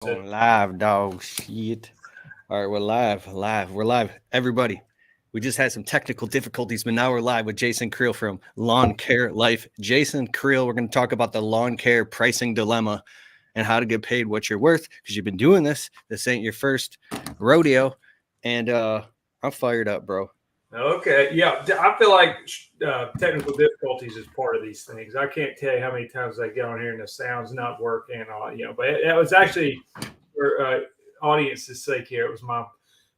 Going live, dog. Shit. All right, we're live. Everybody, we just had some technical difficulties, but now we're live with Jason Creel from Lawn Care Life. Jason Creel, we're going to talk about the lawn care pricing dilemma and how to get paid what you're worth because you've been doing this. This ain't your first rodeo, and I'm fired up, bro. Okay, yeah, I feel like technical difficulties is part of these things. I can't tell you how many times I get on here and the sound's not working, but it was actually for audience's sake here. It was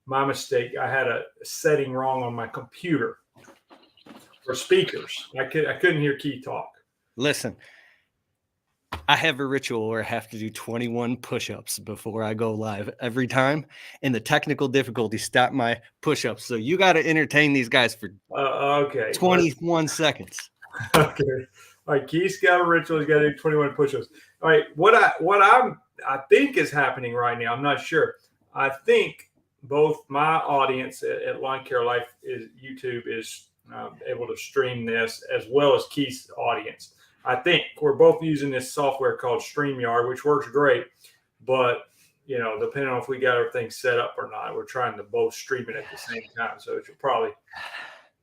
my mistake. I had a setting wrong on my computer for speakers. I couldn't hear Keith talk. Listen, I have a ritual where I have to do 21 push-ups before I go live every time, and the technical difficulty stopped my push-ups. So you got to entertain these guys for Okay, 21 seconds. Okay, all right. Keith's got a ritual. He's got to do 21 push-ups. All right, I think is happening right now. I'm not sure. I think both my audience at Lawn Care Life is YouTube is able to stream this as well as Keith's audience. I think we're both using this software called StreamYard, which works great, but depending on if we got everything set up or not, we're trying to both stream it at the same time. So it should probably,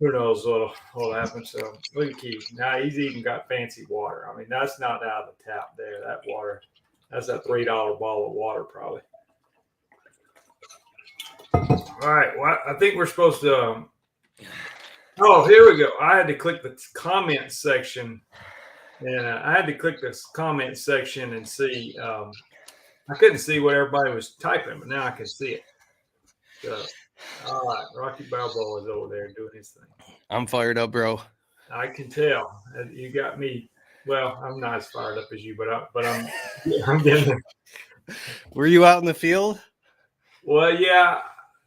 who knows what'll happen. So look at Keith. Now he's even got fancy water. I mean, that's not out of the tap there. That water, that's a $3 bottle of water probably. All right. Well, I think we're supposed to. Oh, here we go. I had to click the comment section. And I had to click this comment section and see. I couldn't see what everybody was typing, but now I can see it. So, all right, Rocky Balboa is over there doing his thing. I'm fired up, bro. I can tell. You got me. Well, I'm not as fired up as you, but I'm getting there. Were you out in the field? Well, yeah,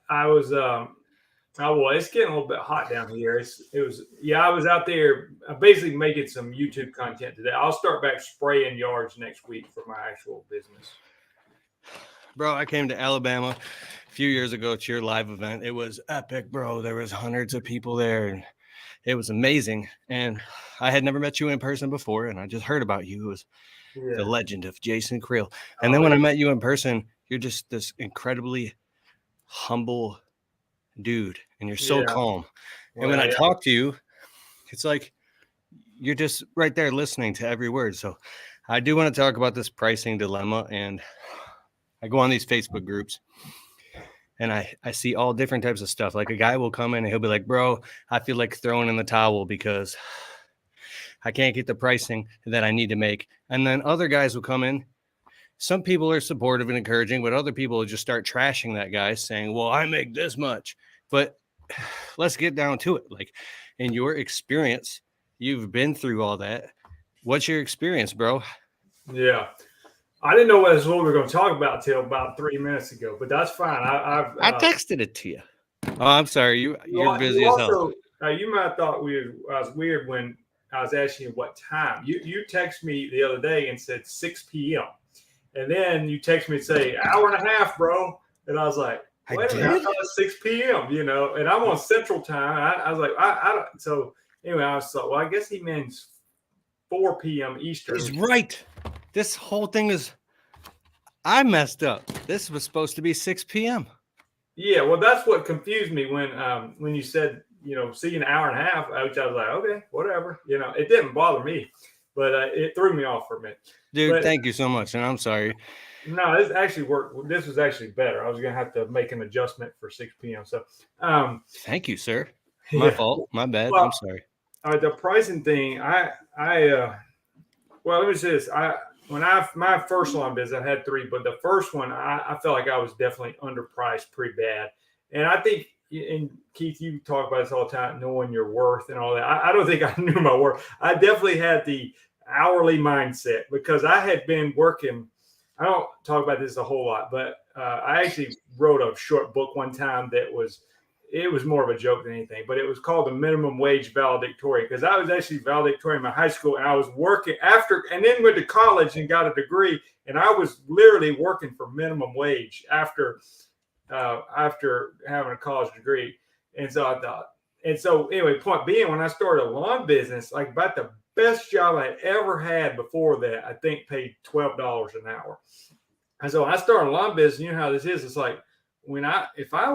I was. It's getting a little bit hot down here. I was out there basically making some YouTube content today. I'll start back spraying yards next week for my actual business. Bro, I came to Alabama a few years ago to your live event. It was epic, bro. There was hundreds of people there, and it was amazing. And I had never met you in person before, and I just heard about you. It was the legend of Jason Creel. And then when I met you in person, you're just this incredibly humble dude, and you're so calm. And when I talk to you, it's like you're just right there listening to every word. So I do want to talk about this pricing dilemma. And I go on these Facebook groups and I see all different types of stuff. Like a guy will come in and he'll be like, bro, I feel like throwing in the towel because I can't get the pricing that I need to make. And then other guys will come in. Some people are supportive and encouraging, but other people will just start trashing that guy saying, well, I make this much. But let's get down to it. Like in your experience, you've been through all that. What's your experience, bro? Yeah. I didn't know what we were going to talk about until about 3 minutes ago, but that's fine. I texted it to you. Oh, I'm sorry. You're busy as hell. You might have thought I was weird when I was asking you what time. You texted me the other day and said 6 p.m. And then you text me and say, hour and a half, bro. And I was like, wait a minute, I thought it was 6 p.m., and I'm on Central Time. I was like, I don't. So anyway, I was like, well, I guess he means 4 p.m. Eastern. He's right. This whole thing I messed up. This was supposed to be 6 p.m. Yeah, well, that's what confused me when you said, see you in an hour and a half, which I was like, okay, whatever. It didn't bother me, but it threw me off for a minute. Dude, thank you so much, and I'm sorry. No, this actually worked. This was actually better. I was going to have to make an adjustment for 6 p.m. So, thank you, sir. My fault. My bad. Well, I'm sorry. The pricing thing, let me say this. My first lawn business, I had 3, but the first one, I felt like I was definitely underpriced pretty bad. And I think, and Keith, you talk about this all the time, knowing your worth and all that. I don't think I knew my worth. I definitely had the hourly mindset because I had been working. I don't talk about this a whole lot, but I actually wrote a short book one time it was more of a joke than anything, but it was called The Minimum Wage Valedictorian because I was actually valedictorian in my high school and I was working after and then went to college and got a degree. And I was literally working for minimum wage after having a college degree. And so I thought, and so anyway, point being, when I started a lawn business, like about the best job I ever had before that, I think paid $12 an hour. And so I started a lawn business. You know how this is. It's like if I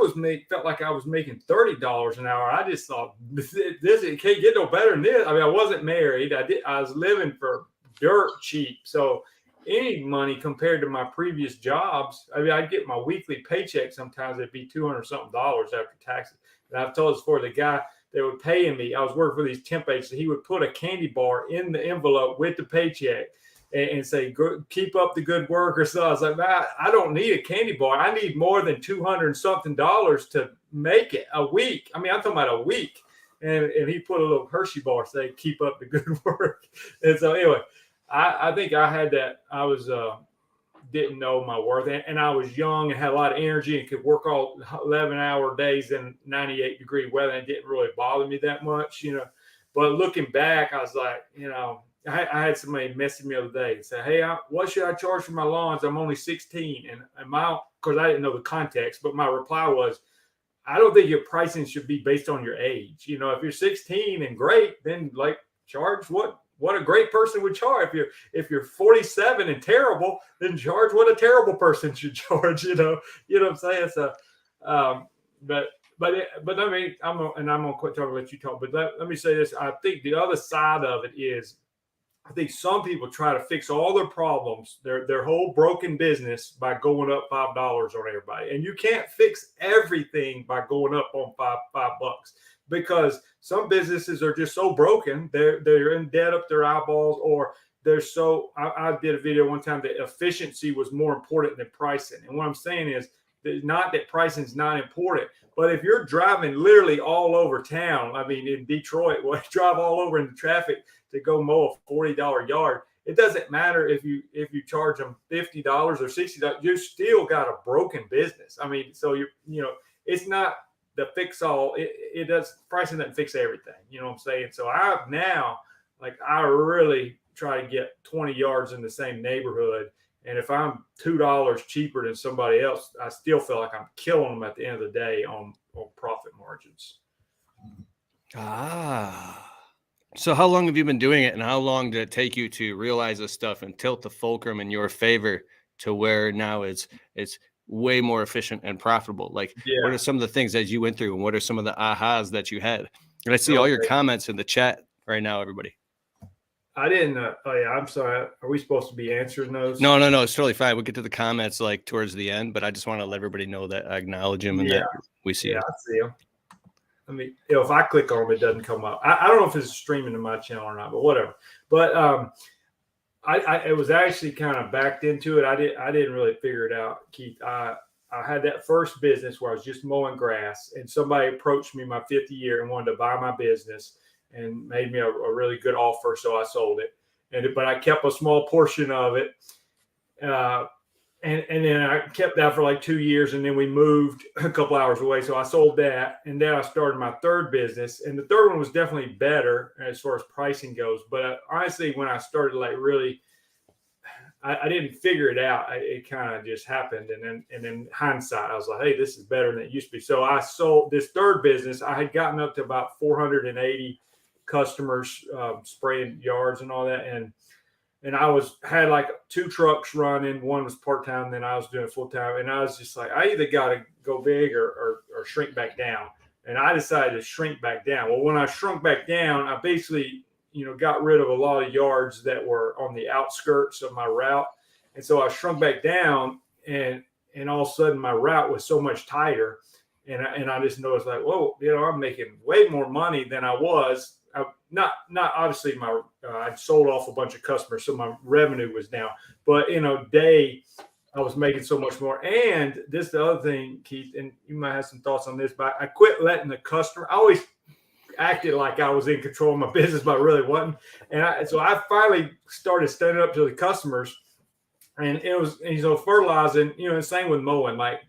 felt like I was making $30 an hour, I just thought it can't get no better than this. I mean, I wasn't married. I was living for dirt cheap. So any money compared to my previous jobs, I mean, I'd get my weekly paycheck. Sometimes it'd be $200 something after taxes. And I've told this before, the guy that was paying me, I was working for these temp agents. He would put a candy bar in the envelope with the paycheck and say, keep up the good work or so. I was like, man, I don't need a candy bar. I need more than $200 something to make it a week. I mean, I'm talking about a week. And he put a little Hershey bar saying, keep up the good work. And so anyway, I think I had that. I was didn't know my worth, and I was young and had a lot of energy and could work all 11-hour days in 98-degree weather, and it didn't really bother me that much, you know. But looking back, I was like, you know, I had somebody message me the other day and say, hey, what should I charge for my lawns? I'm only 16. And because I didn't know the context, but my reply was, I don't think your pricing should be based on your age. You know, if you're 16 and great, then like charge what a great person would charge. If you're 47 and terrible, then charge what a terrible person should charge. You know what I'm saying? So, but I mean, I'm gonna quit talking, let you talk. But let me say this: I think the other side of it is, I think some people try to fix all their problems, their whole broken business, by going up $5 on everybody, and you can't fix everything by going up on $5, because some businesses are just so broken, they're in debt up their eyeballs, or they're so. I did a video one time that efficiency was more important than pricing, and what I'm saying is not that pricing is not important, but if you're driving literally all over town, I mean in Detroit, well, drive all over in the traffic to go mow a $40 yard. It doesn't matter if you charge them $50 or $60. You still got a broken business. I mean, so you know, it's not the fix all. It does, pricing doesn't fix everything. You know what I'm saying? So I really try to get 20 yards in the same neighborhood. And if I'm $2 cheaper than somebody else, I still feel like I'm killing them at the end of the day on profit margins. So how long have you been doing it, and how long did it take you to realize this stuff and tilt the fulcrum in your favor to where now it's way more efficient and profitable? Like, what are some of the things that you went through, and what are some of the ahas that you had? And I see all your comments in the chat right now, everybody. I didn't. Oh yeah, I'm sorry. Are we supposed to be answering those? No. It's totally fine. We'll get to the comments like towards the end, but I just want to let everybody know that I acknowledge them and that we see them. I see them. I mean, if I click on them, it doesn't come up. I don't know if it's streaming to my channel or not, but whatever. But it was actually kind of backed into it. I didn't really figure it out, Keith. I had that first business where I was just mowing grass, and somebody approached me my 5th year and wanted to buy my business and made me a really good offer, so I sold it. But I kept a small portion of it. And then I kept that for like 2 years, and then we moved a couple hours away. So I sold that, and then I started my third business. And the third one was definitely better as far as pricing goes. But honestly, when I started like really, I didn't figure it out. It kind of just happened. And then hindsight, I was like, hey, this is better than it used to be. So I sold this third business. I had gotten up to about 480 customers, spraying yards and all that. And I had like 2 trucks running. One was part-time, then I was doing full-time. And I was just like, I either got to go big or shrink back down. And I decided to shrink back down. Well, when I shrunk back down, I basically, got rid of a lot of yards that were on the outskirts of my route. And so I shrunk back down, and all of a sudden my route was so much tighter. And I just noticed like, whoa, I'm making way more money than I was. Not obviously I sold off a bunch of customers, so my revenue was down. But in a day, I was making so much more. And this is the other thing, Keith, and you might have some thoughts on this, but I quit letting the customer. I always acted like I was in control of my business, but I really wasn't. So I finally started standing up to the customers, and it was fertilizing. The same with mowing, Like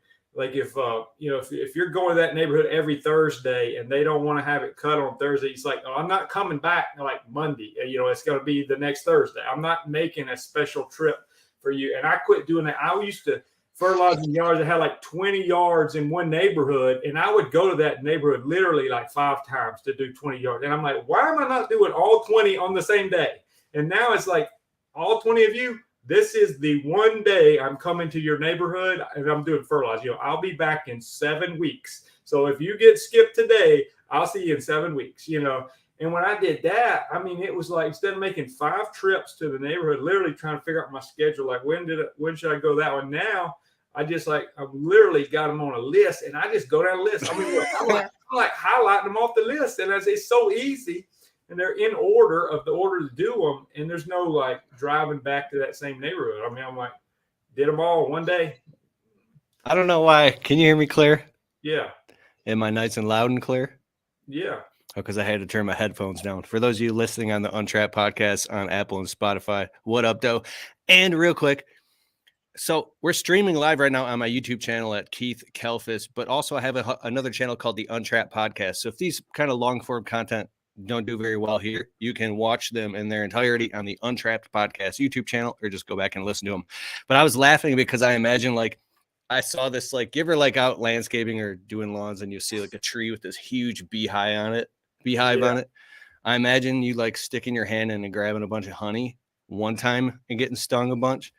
if you're going to that neighborhood every Thursday and they don't want to have it cut on Thursday, it's like, oh, I'm not coming back like Monday. It's going to be the next Thursday. I'm not making a special trip for you. And I quit doing that. I used to fertilize in yards that had like 20 yards in one neighborhood, and I would go to that neighborhood literally like 5 times to do 20 yards. And I'm like, why am I not doing all 20 on the same day? And now it's like, all 20 of you, this is the one day I'm coming to your neighborhood and I'm doing fertilizer. You know, I'll be back in 7 weeks. So if you get skipped today, I'll see you in 7 weeks, you know. And when I did that, I mean, it was like, instead of making 5 trips to the neighborhood, literally trying to figure out my schedule, like when should I go that one? Now I just like, I've literally got them on a list and I just go down the list. I mean, look, I'm like highlighting them off the list, and it's so easy, and they're in order of the order to do them. And there's no like driving back to that same neighborhood. I mean, I'm like, did them all one day. I don't know why. Can you hear me clear? Yeah. Am I nice and loud and clear? Yeah. Because I had to turn my headphones down. For those of you listening on the Untrapped podcast on Apple and Spotify, what up, though? And real quick, so we're streaming live right now on my YouTube channel at Keith Kelfis, but also I have another channel called the Untrapped podcast. So if these kind of long form content don't do very well here, you can watch them in their entirety on the Untrapped podcast YouTube channel, or just go back and listen to them. But I was laughing because I imagine, like, I saw this, like, you ever like out landscaping or doing lawns and you see like a tree with this huge beehive on it. I imagine you like sticking your hand in and grabbing a bunch of honey one time and getting stung a bunch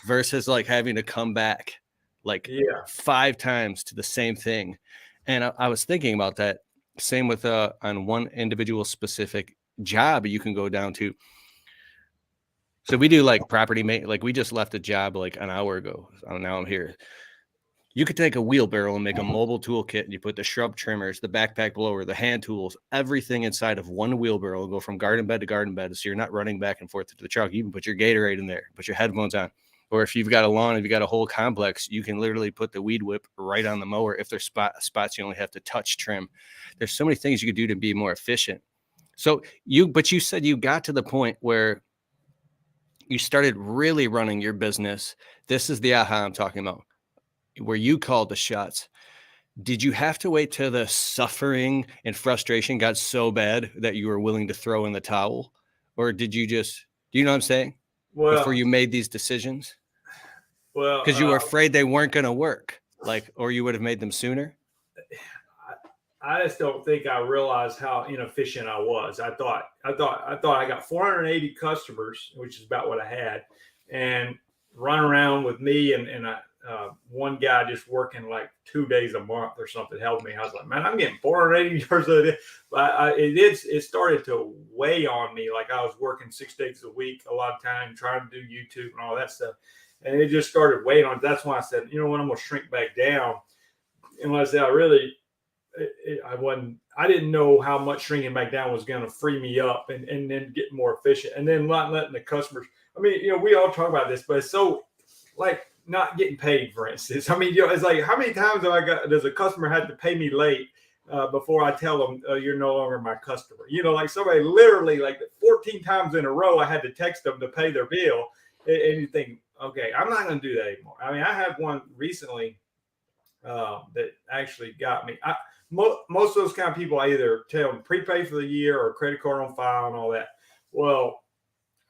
versus like having to come back like 5 times to the same thing. And I was thinking about that. Same with on one individual specific job you can go down to. So we do like property maintenance. Like we just left a job like an hour ago. So now I'm here. You could take a wheelbarrow and make a mobile toolkit, and you put the shrub trimmers, the backpack blower, the hand tools, everything inside of one wheelbarrow, and go from garden bed to garden bed. So you're not running back and forth to the truck. You can put your Gatorade in there, put your headphones on. Or if you've got a lawn, if you got a whole complex, you can literally put the weed whip right on the mower. If there's spots you only have to touch trim. There's so many things you could do to be more efficient. So but you said you got to the point where you started really running your business. This is the aha I'm talking about, where you called the shots. Did you have to wait till the suffering and frustration got so bad that you were willing to throw in the towel? Or did you just, do you know what I'm saying? Well, before you made these decisions? Well, Because you were afraid they weren't going to work, like, or you would have made them sooner? I just don't think I realized how inefficient I was. I thought I got 480 customers, which is about what I had, and run around with me and one guy just working like 2 days a month or something helped me. I was like, man, I'm getting 480 hours a day. But it started to weigh on me. Like I was working 6 days a week, a lot of time trying to do YouTube and all that stuff. And it just started weighing on. That's why I said, you know what, I'm going to shrink back down. And when I said, I didn't know how much shrinking back down was going to free me up and then get more efficient. And then not letting the customers, I mean, we all talk about this, but it's so like not getting paid, for instance. I mean, it's like, how many times does a customer have to pay me late before I tell them you're no longer my customer? Like somebody literally like 14 times in a row, I had to text them to pay their bill. And you think, okay, I'm not going to do that anymore. I mean, I had one recently that actually got me. Most of those kind of people, I either tell them prepay for the year or credit card on file and all that. Well,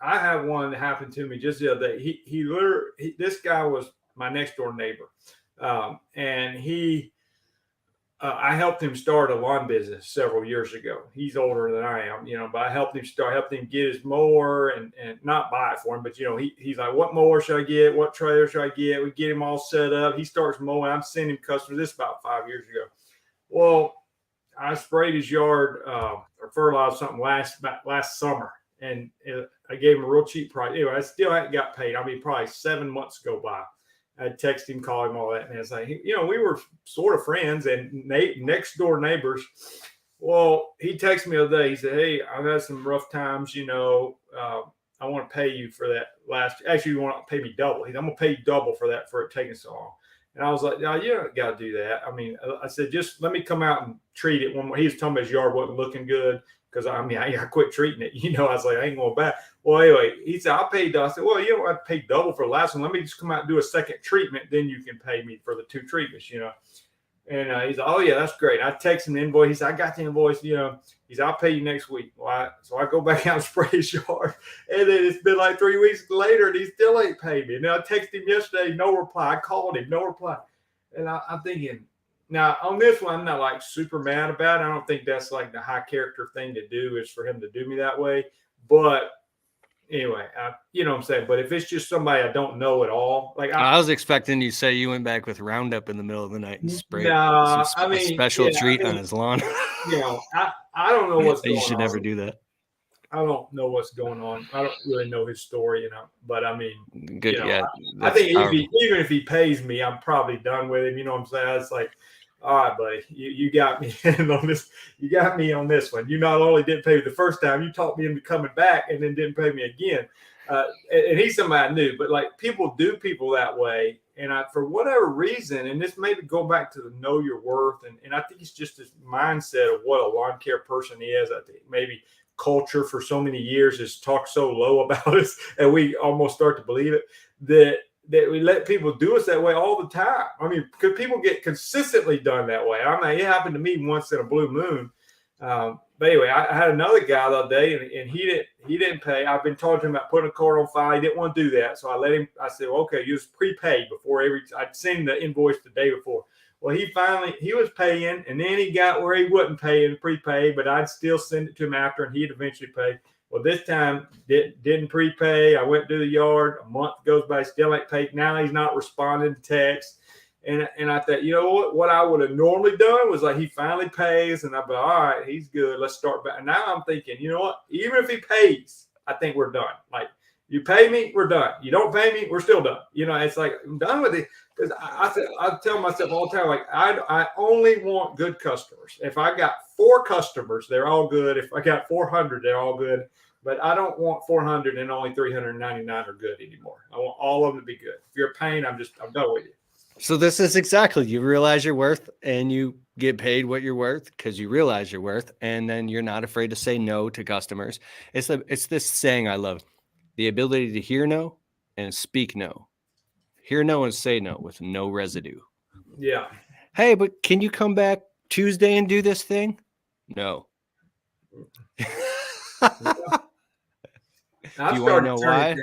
I have one that happened to me just the other day. This guy was my next door neighbor, and I helped him start a lawn business several years ago. He's older than I am, but I helped him get his mower and not buy it for him, but he's like, what mower should I get? What trailer should I get? We get him all set up. He starts mowing. I'm sending him customers. This about 5 years ago. Well, I sprayed his yard or fertilized something last summer, and I gave him a real cheap price. Anyway, I still hadn't got paid. I mean, probably 7 months go by. I text him, call him, all that. And it's like, we were sort of friends and next door neighbors. Well, he texted me the other day. He said, hey, I've had some rough times. I want to pay you for that actually, you want to pay me double. I'm going to pay you double for that, for it taking so long. And I was like, no, you don't got to do that. I mean, I said, just let me come out and treat it one more. He was talking about his yard wasn't looking good. Because I quit treating it. I was like, I ain't going back. Well, anyway, he said, I'll pay double. I said, well, you don't have to pay double for the last one. Let me just come out and do a second treatment. Then you can pay me for the 2 treatments, And he's like, oh, yeah, that's great. I text him the invoice. He said, I got the invoice. He said, I'll pay you next week. So I go back out and spray his yard. And then it's been like 3 weeks later, and he still ain't paid me. And I texted him yesterday, no reply. I called him, no reply. And I'm thinking, now, on this one, I'm not like super mad about it. I don't think that's like the high character thing to do is for him to do me that way. But, anyway, you know what I'm saying. But if it's just somebody I don't know at all, like I was expecting you to say you went back with Roundup in the middle of the night and sprayed nah, I a mean, special yeah, treat on his lawn. you know, I don't know what's You going should on. never do that. I don't know what's going on. I don't really know his story, you know. But I mean, Good, you know, yeah. I think even if he pays me, I'm probably done with him. You know what I'm saying? It's like, all right, buddy, you got me in on this. You got me on this one. You not only didn't pay me the first time, you talked me into coming back, and then didn't pay me again. And he's somebody I knew, but like people do people that way, and for whatever reason, and this maybe go back to the know your worth, and I think it's just this mindset of what a lawn care person is. I think maybe culture for so many years has talked so low about us, and we almost start to believe it that we let people do us that way all the time. I mean, could people get consistently done that way? I mean, it happened to me once in a blue moon. But anyway, I had another guy the other day, and he didn't pay. I've been talking to him about putting a card on file. He didn't want to do that, so I let him. I said, well, "Okay, you just prepaid before I'd seen the invoice the day before." Well, he was paying, and then he got where he wasn't paying prepaid, but I'd still send it to him after, and he'd eventually pay. Well, this time didn't prepay. I went to the yard. A month goes by, still ain't paid. Now he's not responding to texts. And I thought, you know what I would have normally done was like he finally pays, and I'd be all right, he's good. Let's start back. And now I'm thinking, you know what? Even if he pays, I think we're done. Like you pay me, we're done. You don't pay me, we're still done. You know, it's like I'm done with it. Because I tell myself all the time, like I only want good customers. If I got 4 customers, they're all good. If I got 400, they're all good. But I don't want 400 and only 399 are good anymore. I want all of them to be good. If you're paying, I'm done with you. So this is exactly, you realize your worth and you get paid what you're worth because you realize your worth, and then you're not afraid to say no to customers. It's this saying I love: the ability to hear no and speak no. Hear no and say no with no residue. Yeah. Hey, but can you come back Tuesday and do this thing? No. I you want to know why?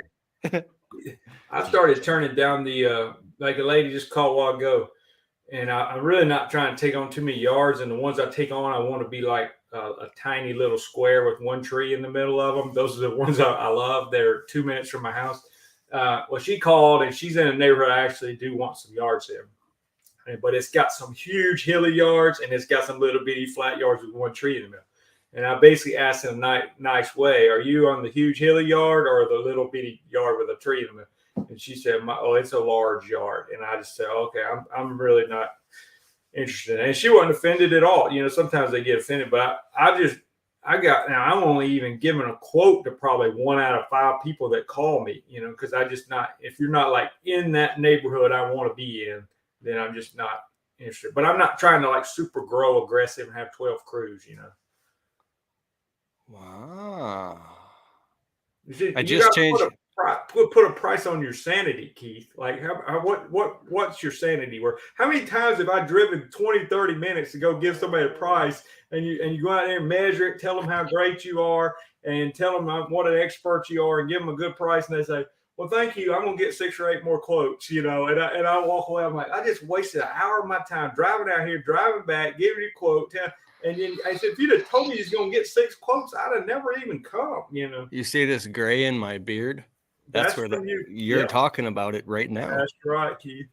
I started turning down the like a lady just called a while ago, and I'm really not trying to take on too many yards. And the ones I take on, I want to be like a tiny little square with one tree in the middle of them. Those are the ones I love. They're 2 minutes from my house. Well, she called, and she's in a neighborhood I actually do want some yards in, but it's got some huge hilly yards, and it's got some little bitty flat yards with one tree in the middle. And I basically asked in a nice way, are you on the huge hilly yard or the little bitty yard with a tree in the middle? And she said, it's a large yard. And I just said, okay, I'm really not interested. And she wasn't offended at all. You know, sometimes they get offended, but I'm only even giving a quote to probably 1 out of 5 people that call me, you know, because if you're not like in that neighborhood I want to be in, then I'm just not interested. But I'm not trying to like super grow aggressive and have 12 crews, you know. Wow. I just changed. Put a price on your sanity, Keith. Like what's your sanity worth? How many times have I driven 20, 30 minutes to go give somebody a price, and you go out there and measure it, tell them how great you are, and tell them what an expert you are, and give them a good price, and they say, well, thank you, I'm gonna get 6 or 8 more quotes, you know, and I walk away. I'm like, I just wasted an hour of my time driving out here, driving back, giving you a quote. And then I said, if you'd have told me you're going to get 6 quotes, I'd have never even come, you know. You see this gray in my beard? That's where you're talking about it right now. That's right, Keith.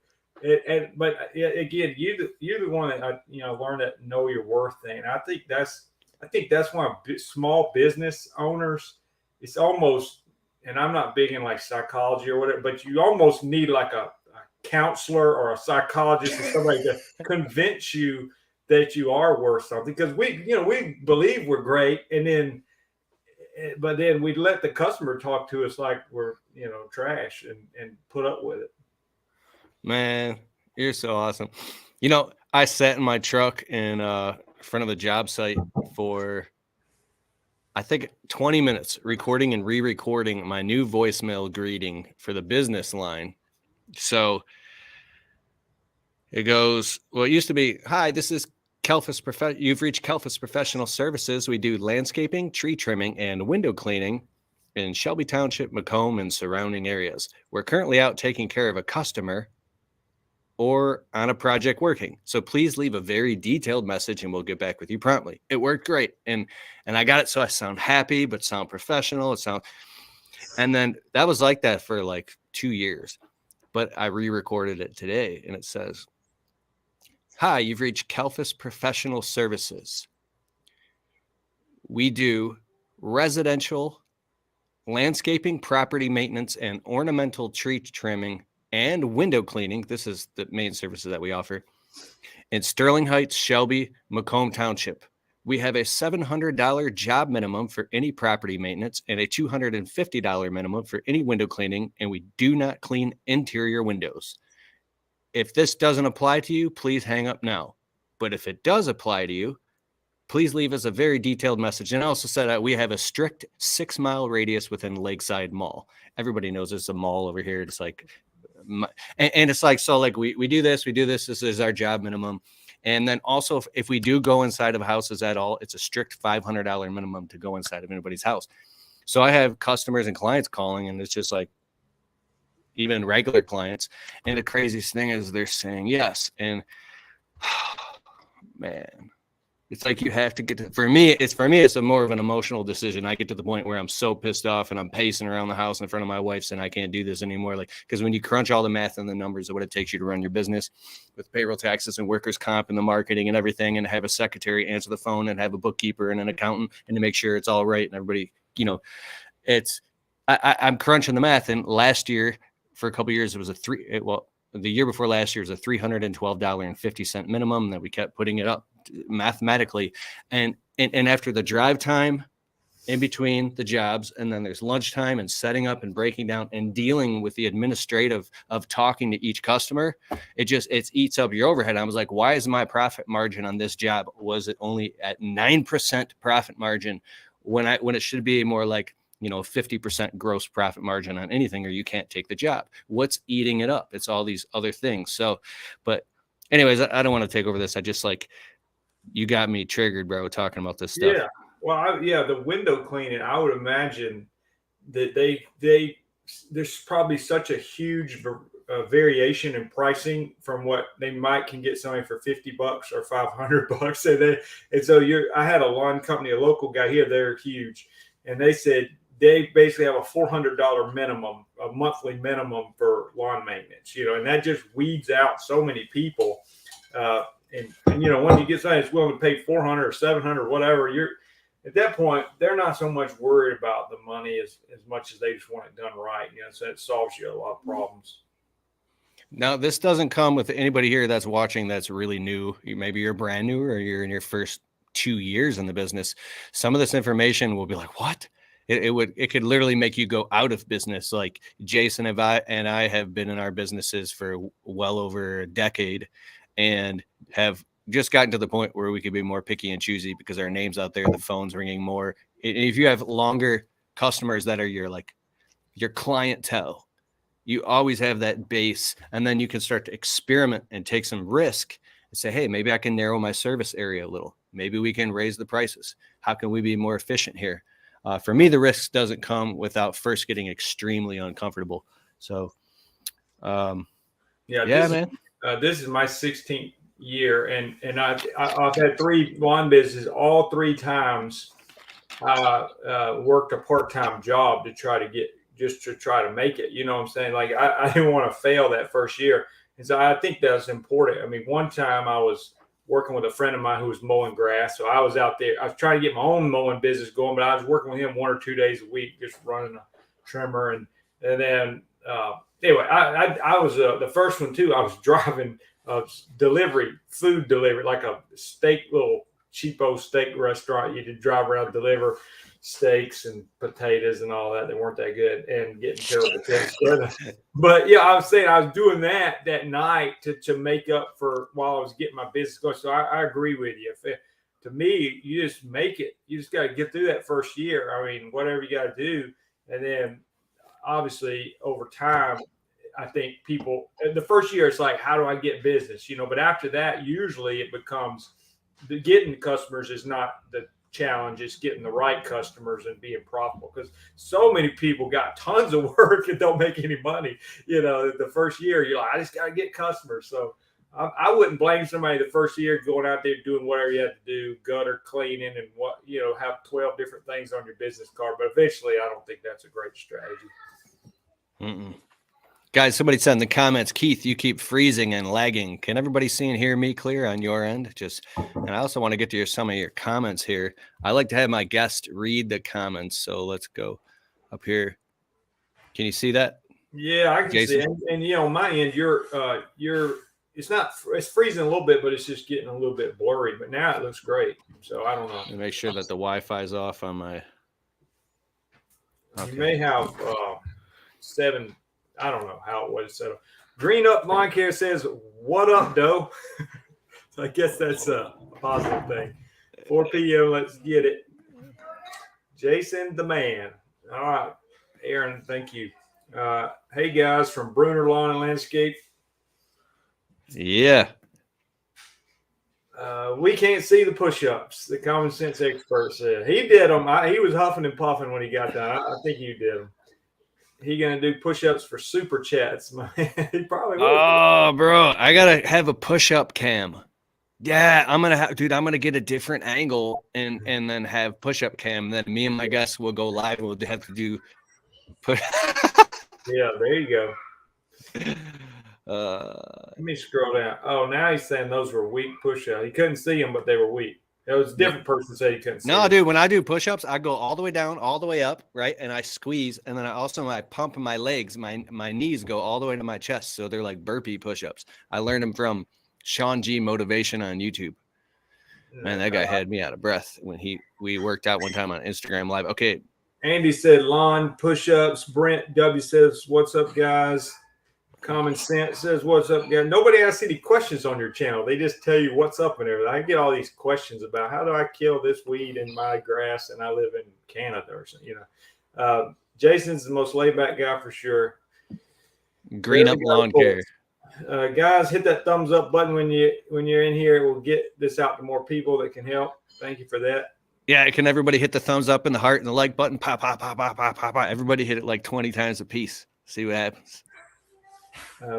But again, you're the one that learned that know your worth thing. And I think that's why small business owners, it's almost, and I'm not big in like psychology or whatever, but you almost need like a counselor or a psychologist or somebody to convince you that you are worth something, because we believe we're great, but then we let the customer talk to us like we're trash and put up with it. Man, you're so awesome. You know, I sat in my truck in front of the job site for I think 20 minutes recording and re-recording my new voicemail greeting for the business line. So it goes, well, it used to be, hi, this is you've reached Kelfus Professional Services. We do landscaping, tree trimming, and window cleaning in Shelby Township, Macomb, and surrounding areas. We're currently out taking care of a customer or on a project working. So please leave a very detailed message and we'll get back with you promptly. It worked great. And I got it. So I sound happy, but sound professional. And then that was like that for like 2 years. But I re-recorded it today and it says, "Hi, you've reached Kelfis Professional Services. We do residential landscaping, property maintenance, and ornamental tree trimming and window cleaning." This is the main services that we offer in Sterling Heights, Shelby, Macomb Township. We have a $700 job minimum for any property maintenance and a $250 minimum for any window cleaning, and we do not clean interior windows. If this doesn't apply to you, please hang up now. But if it does apply to you, please leave us a very detailed message. And I also said that we have a strict 6-mile radius within Lakeside Mall. Everybody knows there's a mall over here. It's like, and it's like, so like we do this, this is our job minimum. And then also if we do go inside of houses at all, it's a strict $500 minimum to go inside of anybody's house. So I have customers and clients calling, and it's just like, even regular clients. And the craziest thing is they're saying yes. And man, it's like you have to get to, for me, it's a more of an emotional decision. I get to the point where I'm so pissed off and I'm pacing around the house in front of my wife saying I can't do this anymore. Like, because when you crunch all the math and the numbers of what it takes you to run your business with payroll taxes and workers' comp and the marketing and everything, and have a secretary answer the phone and have a bookkeeper and an accountant and to make sure it's all right and everybody, I'm crunching the math. And last year, for a couple of years, it was the year before last year was a $312.50 minimum that we kept putting it up mathematically. And after the drive time in between the jobs, and then there's lunchtime and setting up and breaking down and dealing with the administrative of talking to each customer, it eats up your overhead. I was like, why is my profit margin on this job, was it only at 9% profit margin when it should be more like 50% gross profit margin on anything, or you can't take the job? What's eating it up? It's all these other things. So, but anyways, I don't want to take over this. I just like, you got me triggered, bro, talking about this stuff. Yeah. Well, the window cleaning, I would imagine that there's probably such a huge variation in pricing from what they can get something for $50 or $500. And so I had a lawn company, a local guy here, they're huge. And they said they basically have a $400 minimum, a monthly minimum for lawn maintenance, and that just weeds out so many people. And when you get somebody that's willing to pay $400 or $700, whatever, you're at that point, they're not so much worried about the money as much as they just want it done right. So it solves you a lot of problems. Now, this doesn't come with anybody here that's watching that's really new. Maybe you're brand new or you're in your first 2 years in the business. Some of this information will be like, what? It could literally make you go out of business. Like Jason and I have been in our businesses for well over a decade and have just gotten to the point where we could be more picky and choosy because our name's out there, the phone's ringing more. If you have longer customers that are your clientele, you always have that base, and then you can start to experiment and take some risk and say, hey, maybe I can narrow my service area a little. Maybe we can raise the prices. How can we be more efficient here? For me, the risk doesn't come without first getting extremely uncomfortable. So, man. This is my 16th year, and I've had 3 lawn businesses. All 3 times I worked a part-time job to try to make it. You know what I'm saying? Like I didn't want to fail that first year. And so I think that's important. I mean, one time I was working with a friend of mine who was mowing grass. So I was out there. I was trying to get my own mowing business going, but I was working with him 1 or 2 days a week, just running a trimmer. And then anyway, I was the first one too. I was driving food delivery, like a little cheapo steak restaurant. You could drive around, deliver steaks and potatoes and all that. They weren't that good and getting terrible tips. But I was saying I was doing that night to make up for while I was getting my business going. So I agree with you. To me, you just make it. You just got to get through that first year. I mean, whatever you got to do. And then obviously over time, I think people, the first year, it's like, how do I get business? But after that, usually it becomes getting customers is not the challenge. It's getting the right customers and being profitable, because so many people got tons of work and don't make any money. The first year, you're like, I just got to get customers. So I wouldn't blame somebody the first year going out there doing whatever you had to do, gutter cleaning and have 12 different things on your business card. But eventually, I don't think that's a great strategy. Mm-mm. Guys, somebody said in the comments, Keith, you keep freezing and lagging. Can everybody see and hear me clear on your end? And I also want to get to some of your comments here. I like to have my guest read the comments. So let's go up here. Can you see that? Yeah, I can Jason? see. And on my end, it's freezing a little bit, but it's just getting a little bit blurry. But now it looks great. So I don't know. Let me make sure that the Wi-Fi is off on my. Okay. You may have 7. I don't know what it's set up. Green Up Lawn Care says, "What up, Doe?" So I guess that's a positive thing. 4 p.m. Let's get it. Jason the man. All right, Aaron. Thank you. Hey guys from Bruner Lawn and Landscape. Yeah. We can't see the push-ups. The common sense expert said he did them. He was huffing and puffing when he got done. I think you did them. He gonna do push-ups for super chats, man. He probably will. Oh, bro, I gotta have a push-up cam. Yeah, I'm gonna get a different angle and then have push-up cam. Then me and my guests will go live. We'll have to do push. Yeah, there you go. Let me scroll down. Oh, now he's saying those were weak push-ups. He couldn't see them, but they were weak. It was a different person said he couldn't see. No, dude, when I do push-ups, I go all the way down, all the way up, right? And I squeeze, and then I pump my legs, my knees go all the way to my chest. So they're like burpee push-ups. I learned them from Sean G Motivation on YouTube. Man, that guy had me out of breath when we worked out one time on Instagram Live. Okay. Andy said lawn push-ups. Brent W says, "What's up, guys?" Common Sense says, "What's up, guys?" Nobody asks any questions on your channel. They just tell you what's up and everything. I get all these questions about how do I kill this weed in my grass, and I live in Canada or something. Jason's the most laid-back guy for sure. Green Up Lawn Care. Guys, hit that thumbs up button when you're in here. It will get this out to more people that can help. Thank you for that. Yeah, can everybody hit the thumbs up and the heart and the like button? Pop, pop, pop, pop, pop, pop, pop. Everybody hit it like 20 times a piece. See what happens.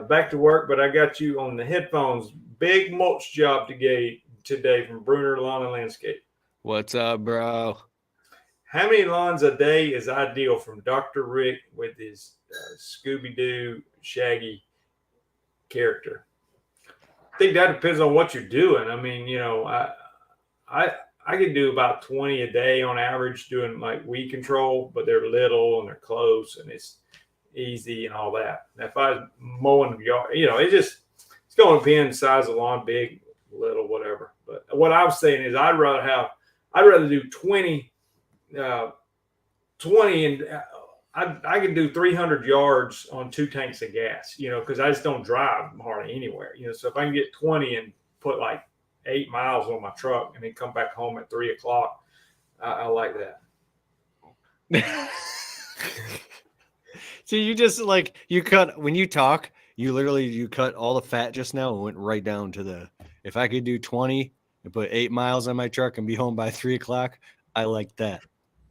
Back to work, but I got you on the headphones. Big mulch job today from Bruner Lawn and Landscape. What's up, bro? How many lawns a day is ideal from Dr. Rick with his Scooby-Doo Shaggy character? I think that depends on what you're doing. I mean, I can do about 20 a day on average doing like weed control, but they're little and they're close and it's easy and all that. If I was mowing the yard, it's going to depend on the size of the lawn, big, little, whatever. But what I was saying is I'd rather do 20 and I can do 300 yards on 2 tanks of gas, because I just don't drive hardly anywhere, so if I can get 20 and put like 8 miles on my truck and then come back home at 3 o'clock, I like that. So you just when you talk, you cut all the fat just now and went right down to if I could do 20 and put 8 miles on my truck and be home by 3 o'clock, I like that.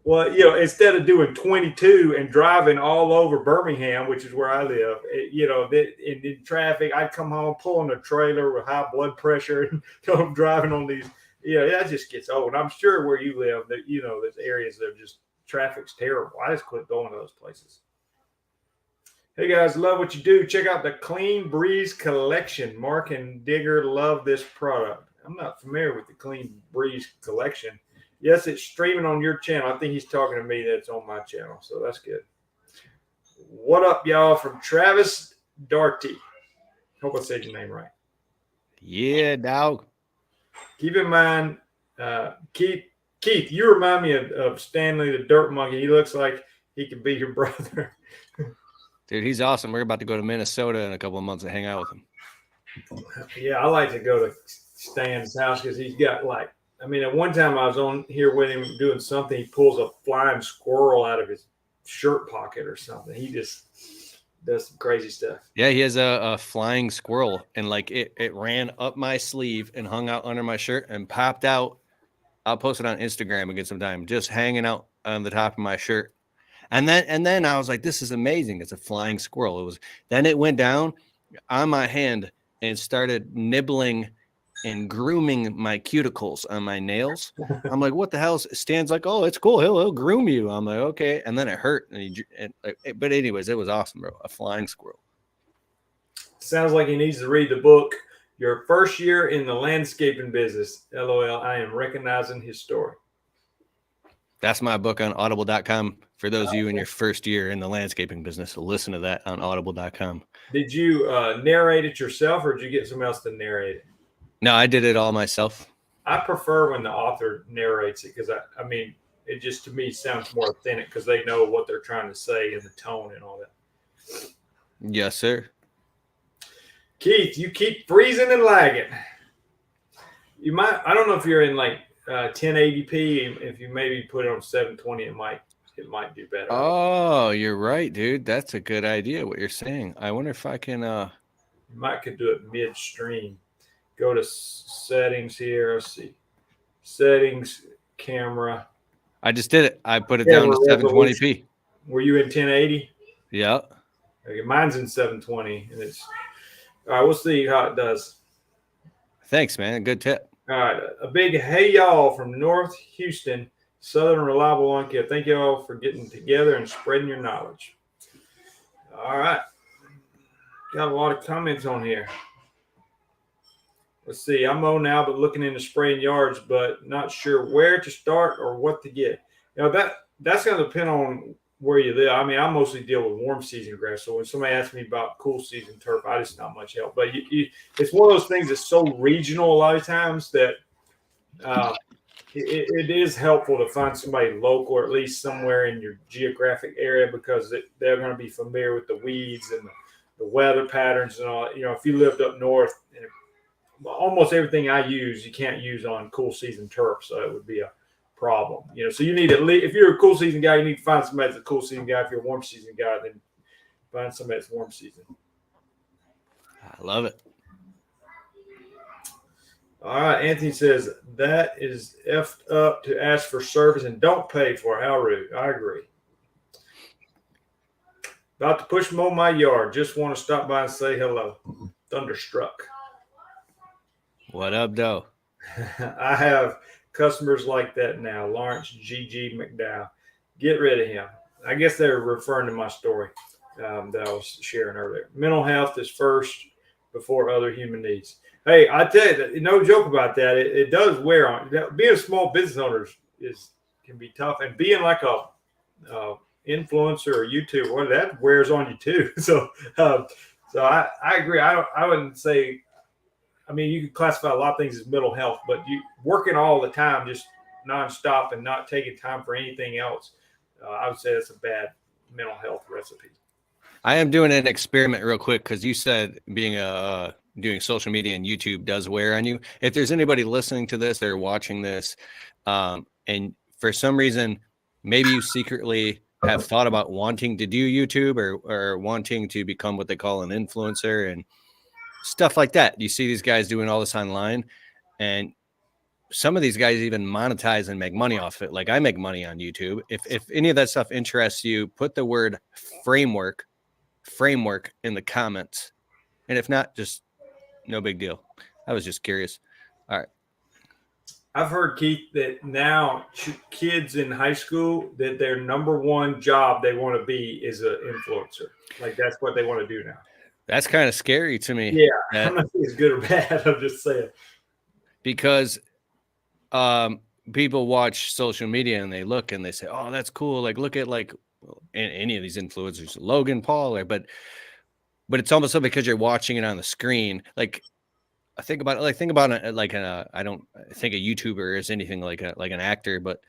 Well, instead of doing 22 and driving all over Birmingham, which is where I live, in traffic, I'd come home pulling a trailer with high blood pressure and driving on these. That just gets old. I'm sure where you live, that there's areas that are just traffic's terrible. I just quit going to those places. Hey guys, love what you do. Check out the Clean Breeze collection. Mark and Digger love this product. I'm not familiar with the Clean Breeze collection. Yes, it's streaming on your channel. I think he's talking to me that's on my channel, so that's good. What up, y'all, from Travis Darty. Hope I said your name right. Yeah, dog. Keep in mind, Keith, you remind me of Stanley the Dirt Monkey. He looks like he could be your brother. Dude, he's awesome. We're about to go to Minnesota in a couple of months and hang out with him. Yeah, I like to go to Stan's house because he's got at one time I was on here with him doing something. He pulls a flying squirrel out of his shirt pocket or something. He just does some crazy stuff. Yeah, he has a flying squirrel, and it ran up my sleeve and hung out under my shirt and popped out. I'll post it on Instagram and get some time, just hanging out on the top of my shirt. And then I was like, this is amazing. It's a flying squirrel. Then it went down on my hand and started nibbling and grooming my cuticles on my nails. I'm like, what the hell? Stan's like, oh, it's cool. He'll groom you. I'm like, okay. And then it hurt. But anyways, it was awesome, bro. A flying squirrel. Sounds like he needs to read the book, Your First Year in the Landscaping Business. LOL. I am recognizing his story. That's my book on audible.com. For those of you in your first year in the landscaping business, listen to that on audible.com. Did you narrate it yourself, or did you get someone else to narrate it? No, I did it all myself. I prefer when the author narrates it because I mean, it just to me sounds more authentic because they know what they're trying to say and the tone and all that. Yes, sir. Keith, you keep freezing and lagging. You might, I don't know if you're in like 1080p. If you maybe put it on 720, it might do better. Oh, you're right, dude. That's a good idea. What you're saying. I wonder if I can. You might could do it midstream. Go to settings here. Let's see. Settings, camera. I just did it. I put it down to 720p. Were you in 1080? Yeah. Okay, mine's in 720, and it's all right. We'll see how it does. Thanks, man. Good tip. All right, a big hey y'all from North Houston, Southern Reliable Lawn Care. Thank you all for getting together and spreading your knowledge. All right, got a lot of comments on here. Let's see. I'm on now, but looking into spraying yards, but not sure where to start or what to get. You know, that's going to depend on where you live. I mean, I mostly deal with warm season grass. So when somebody asks me about cool season turf, I just not much help. But it's one of those things that's so regional a lot of times that it is helpful to find somebody local or at least somewhere in your geographic area because they're going to be familiar with the weeds and the weather patterns and all. You know, if you lived up north, almost everything I use, you can't use on cool season turf. So it would be a problem. You know, so you need at least, if you're a cool season guy, you need to find somebody that's a cool season guy. If you're a warm season guy, then find somebody that's warm season. I love it. All right. Anthony says that is effed up to ask for service and don't pay for it. How rude. I agree. About to push mow my yard. Just want to stop by and say hello. Thunderstruck. What up, though? I have customers like that now. Lawrence G.G. McDowell. Get rid of him. I guess they're referring to my story that I was sharing earlier. Mental health is first before other human needs. Hey, I tell you, no joke about that. It does wear on. Being a small business owner can be tough, and being like a influencer or YouTuber, well, that wears on you too. So I agree. I wouldn't say. I mean, you can classify a lot of things as mental health, but you working all the time, just nonstop and not taking time for anything else, I would say that's a bad mental health recipe. I am doing an experiment real quick because you said being doing social media and YouTube does wear on you. If there's anybody listening to this or watching this, and for some reason, maybe you secretly have thought about wanting to do YouTube or wanting to become what they call an influencer and stuff like that. You see these guys doing all this online, and some of these guys even monetize and make money off it. Like I make money on YouTube. If any of that stuff interests you, put the word framework in the comments. And if not, just no big deal. I was just curious. All right. I've heard, Keith, that now kids in high school, that their number one job they want to be is an influencer. Like that's what they want to do now. That's kind of scary to me. Yeah, I'm not saying it's good or bad. I'm just saying. Because people watch social media and they look and they say, oh, that's cool. Like, look at like any of these influencers, Logan Paul, but it's almost so because you're watching it on the screen. Like, I think about it like I don't think a YouTuber is anything like an actor, but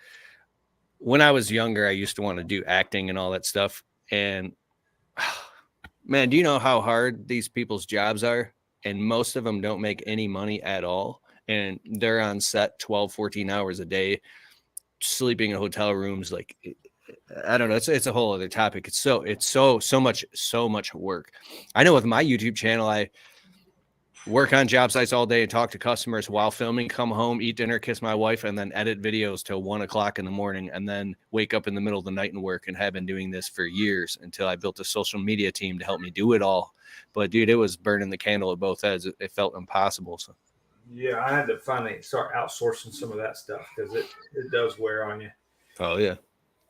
when I was younger, I used to want to do acting and all that stuff. And man, do you know how hard these people's jobs are? And most of them don't make any money at all. And they're on set 12, 14 hours a day, sleeping in hotel rooms. Like, I don't know. It's a whole other topic. It's so much work. I know with my YouTube channel, work on job sites all day and talk to customers while filming, come home, eat dinner, kiss my wife, and then edit videos till 1 o'clock in the morning, and then wake up in the middle of the night and work, and have been doing this for years until I built a social media team to help me do it all. But dude, it was burning the candle at both ends. It felt impossible. So Yeah, I had to finally start outsourcing some of that stuff because it does wear on you. oh yeah.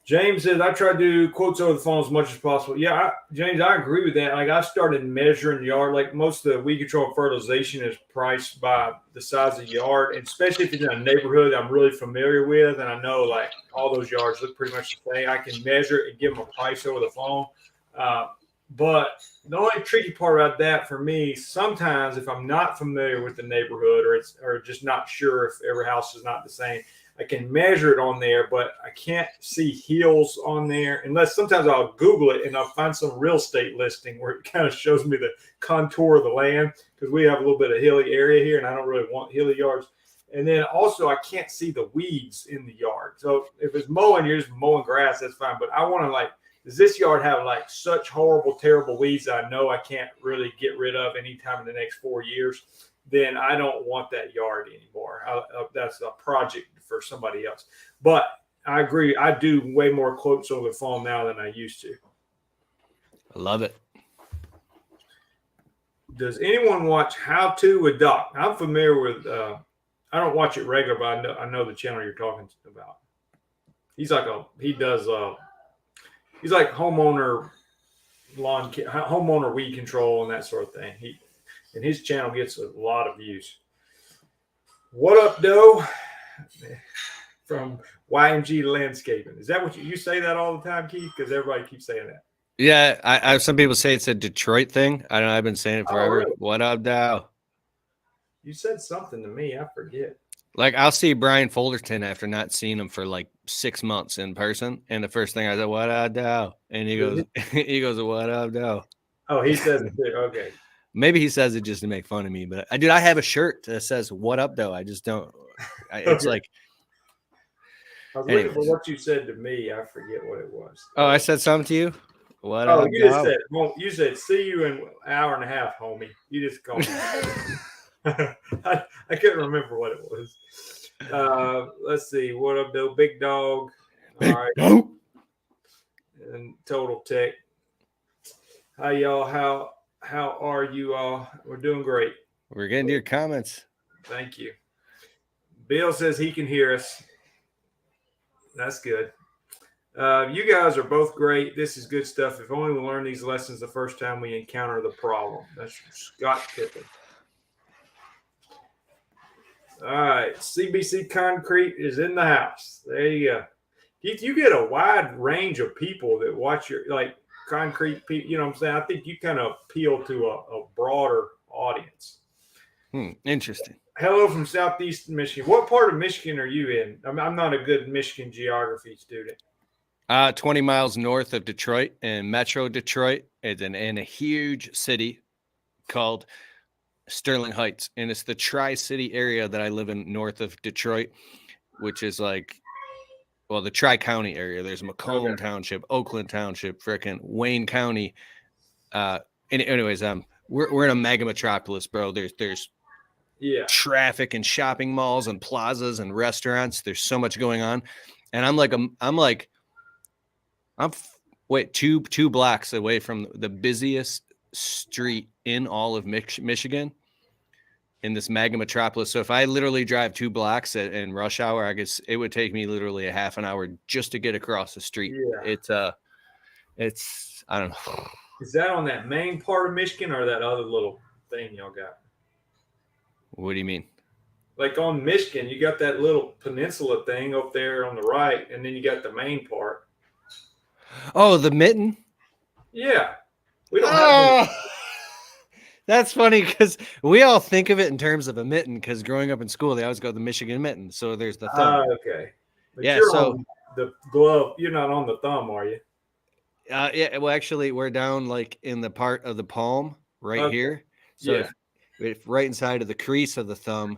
James says, I try to do quotes over the phone as much as possible. Yeah, James, I agree with that. Like, I started measuring yard. Like, most of the weed control and fertilization is priced by the size of the yard, and especially if it's in a neighborhood I'm really familiar with, and I know, like, all those yards look pretty much the same. I can measure it and give them a price over the phone. But the only tricky part about that for me, sometimes if I'm not familiar with the neighborhood or just not sure if every house is not the same, I can measure it on there, but I can't see hills on there unless sometimes I'll Google it and I'll find some real estate listing where it kind of shows me the contour of the land because we have a little bit of hilly area here and I don't really want hilly yards. And then also I can't see the weeds in the yard. So if it's mowing, you're just mowing grass, that's fine. But I want to like, does this yard have like such horrible, terrible weeds that I know I can't really get rid of anytime in the next 4 years? Then I don't want that yard anymore. That's a project for somebody else. But I agree. I do way more quotes over the phone now than I used to. I love it. Does anyone watch How To with Doc? I'm familiar with. I don't watch it regular, but I know the channel you're talking about. He's like he's like homeowner weed control and that sort of thing. And his channel gets a lot of views. What up, Doe? From YMG Landscaping. Is that what you say that all the time, Keith? Because everybody keeps saying that. Yeah, I some people say it's a Detroit thing. I don't know. I've been saying it forever. Really? What up, Dow? You said something to me. I forget. Like, I'll see Brian Fullerton after not seeing him for like 6 months in person, and the first thing I said, "What up, Dow?" And he goes, "What up, Dow?" Oh, he says it too. Okay. Maybe he says it just to make fun of me, but I have a shirt that says "What up, Dow." I just don't. It's Okay. like. I was looking for what you said to me. I forget what it was. Oh, I said something to you. What Oh, up, you just Dow? said. Well, you said, "See you in an hour and a half, homie." You just called me. I couldn't remember what it was. Let's see. What up, Bill? Big Dog. All right. No. And Total Tech. Hi, y'all. How are you all? We're doing great. We're getting to your comments. Thank you. Bill says he can hear us. That's good. You guys are both great. This is good stuff. If only we learn these lessons the first time we encounter the problem. That's from Scott Pippen. All right. CBC Concrete is in the house. There you go. Keith, you get a wide range of people that watch your, like, concrete people. You know what I'm saying? I think you kind of appeal to a broader audience. Interesting. Hello from Southeast Michigan. What part of Michigan are you in? I'm not a good Michigan geography student. 20 miles north of Detroit in Metro Detroit. It's in a huge city called Sterling Heights. And it's the Tri-City area that I live in north of Detroit, which is like, well, the Tri-County area. There's Macomb Township, Oakland Township, frickin' Wayne County. Anyways, we're in a mega metropolis, bro. There's traffic and shopping malls and plazas and restaurants. There's so much going on. And I'm two blocks away from the busiest street in all of Michigan in this mega metropolis. So if I literally drive 2 blocks in rush hour, I guess it would take me literally a half an hour just to get across the street. Yeah. It's I don't know. Is that on that main part of Michigan or that other little thing y'all got? What do you mean? Like on Michigan, you got that little peninsula thing up there on the right, and then you got the main part. Oh, the mitten? Yeah. We don't have That's funny because we all think of it in terms of a mitten because growing up in school, they always go the Michigan mitten. So there's the thumb. Okay. But yeah, you're so on the glove. You're not on the thumb, are you? Yeah, well, actually, we're down like in the part of the palm right here. So if right inside of the crease of the thumb.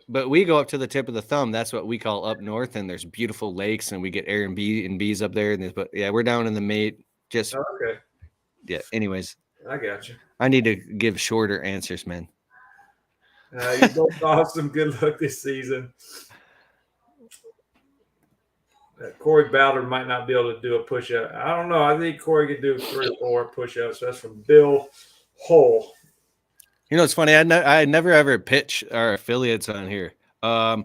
But we go up to the tip of the thumb. That's what we call up north, and there's beautiful lakes, and we get Airbnbs up there. But yeah, we're down in the Just Okay, yeah. Anyways, I got you. I need to give shorter answers, man. You both awesome. Good luck this season. Corey Ballard might not be able to do a push up. I don't know. I think Corey could do 3 or 4 push ups. That's from Bill Hull. You know, it's funny. I never ever pitch our affiliates on here. Are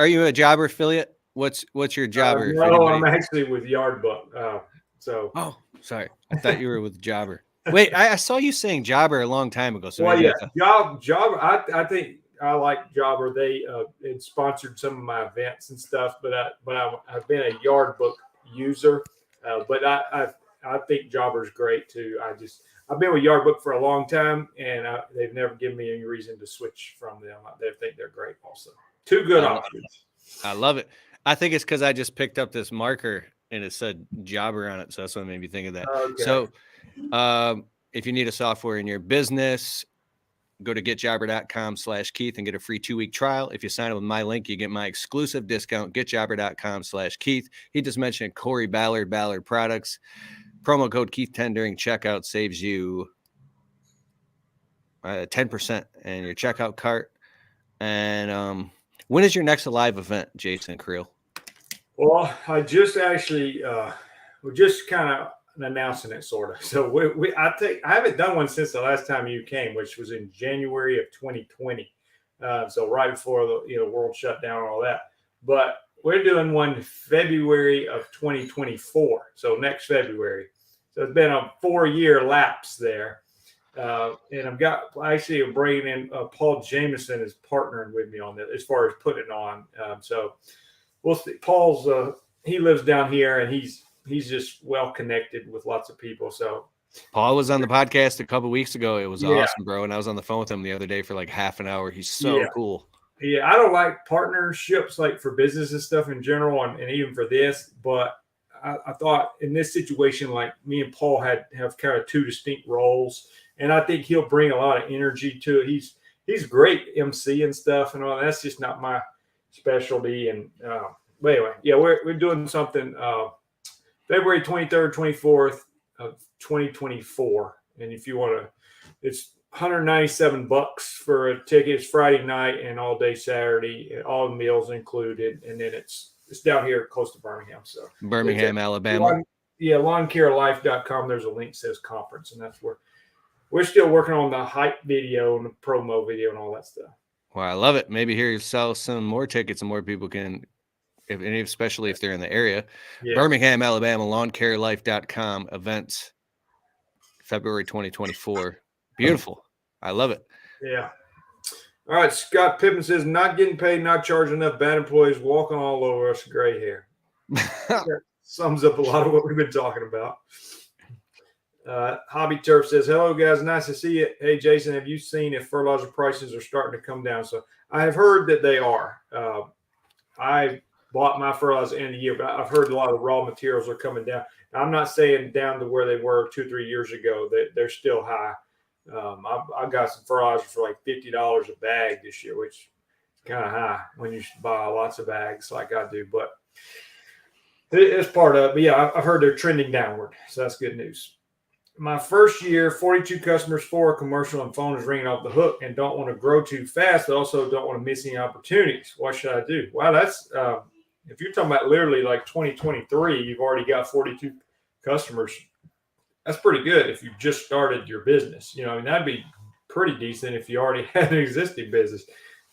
you a Jobber affiliate? What's your Jobber? If No, anybody. I'm actually with Yardbook. So, Oh, sorry. I thought you were with Jobber. Wait, I saw you saying Jobber a long time ago. So well, maybe yeah, Jobber. I think I like Jobber. They had sponsored some of my events and stuff, but I've been a Yardbook user. But I think Jobber's great too. I've been with Yardbook for a long time, and they've never given me any reason to switch from them. They think they're great. Also, 2 good options. I love it. I think it's because I just picked up this marker and it said Jobber on it, so that's what made me think of that. Okay. So, if you need a software in your business, go to getjobber.com/Keith and get a free 2-week trial. If you sign up with my link, you get my exclusive discount, getjobber.com/Keith. He just mentioned Corey Ballard Products. Promo code Keith10 during checkout saves you 10% in your checkout cart. And when is your next live event, Jason Creel? Well, I just actually we're just kind of announcing it, sort of. So I haven't done one since the last time you came, which was in January of 2020. So right before the world shut down and all that. But we're doing one February of 2024. So next February. So it's been a 4-year lapse there. And I'm bringing in Paul Jameson is partnering with me on that as far as putting it on. So we'll see. Paul's he lives down here and he's just well connected with lots of people. So Paul was on the podcast a couple weeks ago. It was awesome, bro. And I was on the phone with him the other day for like half an hour. He's so cool. Yeah, I don't like partnerships like for business and stuff in general, and even for this. But I thought in this situation, like me and Paul have kind of 2 distinct roles, and I think he'll bring a lot of energy to it. He's great MC and stuff, and all. That's just not my specialty. And but anyway, yeah, we're doing something February 23rd, 24th of 2024, and if you want to, it's $197 for a ticket. It's Friday night and all day Saturday, and all the meals included, and then it's down here close to Birmingham. So Birmingham, Alabama. lawncarelife.com. There's a link that says conference, and that's where we're still working on the hype video and the promo video and all that stuff. Well, I love it. Maybe here you sell some more tickets and more people can, especially if they're in the area. Yeah. Birmingham, Alabama, lawncarelife.com events, February 2024. Beautiful. I love it. Yeah. All right. Scott Pippen says, not getting paid, not charging enough, bad employees walking all over us, gray hair. That sums up a lot of what we've been talking about. Hobby Turf says, hello, guys. Nice to see you. Hey, Jason, have you seen if fertilizer prices are starting to come down? So I have heard that they are. I bought my fertilizer end of the year, but I've heard a lot of raw materials are coming down. Now, I'm not saying down to where they were 2-3 years ago. They're still high. I got some fertilizer for like $50 a bag this year, which is kind of high when you buy lots of bags like I do. But it's part of it. But yeah, I've heard they're trending downward. So that's good news. My first year, 42 customers, 4 commercial, and phone is ringing off the hook and don't want to grow too fast, but also don't want to miss any opportunities. What should I do? Wow, that's if you're talking about literally like 2023, you've already got 42 customers. That's pretty good if you just started your business. You know, I mean, that'd be pretty decent if you already had an existing business.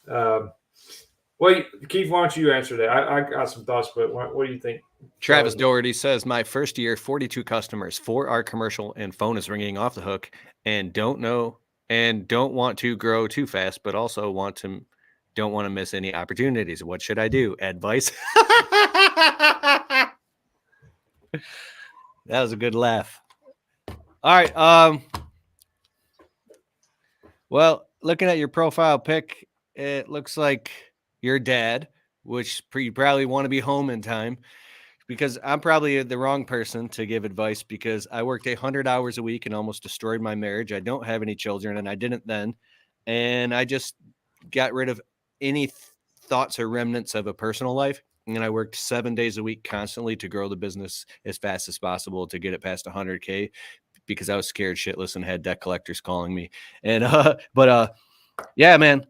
Well, Keith, why don't you answer that? I got some thoughts, but what do you think? Travis Doherty says, my first year, 42 customers, 4 are commercial, and phone is ringing off the hook, and don't want to grow too fast, but also don't want to miss any opportunities. What should I do? Advice? That was a good laugh. All right. Well, looking at your profile pic, it looks like your dad, which you probably want to be home in time, because I'm probably the wrong person to give advice, because I worked 100 hours a week and almost destroyed my marriage. I don't have any children, and I didn't then. And I just got rid of any thoughts or remnants of a personal life. And I worked 7 days a week constantly to grow the business as fast as possible to get it past 100K because I was scared shitless and had debt collectors calling me. And yeah, man,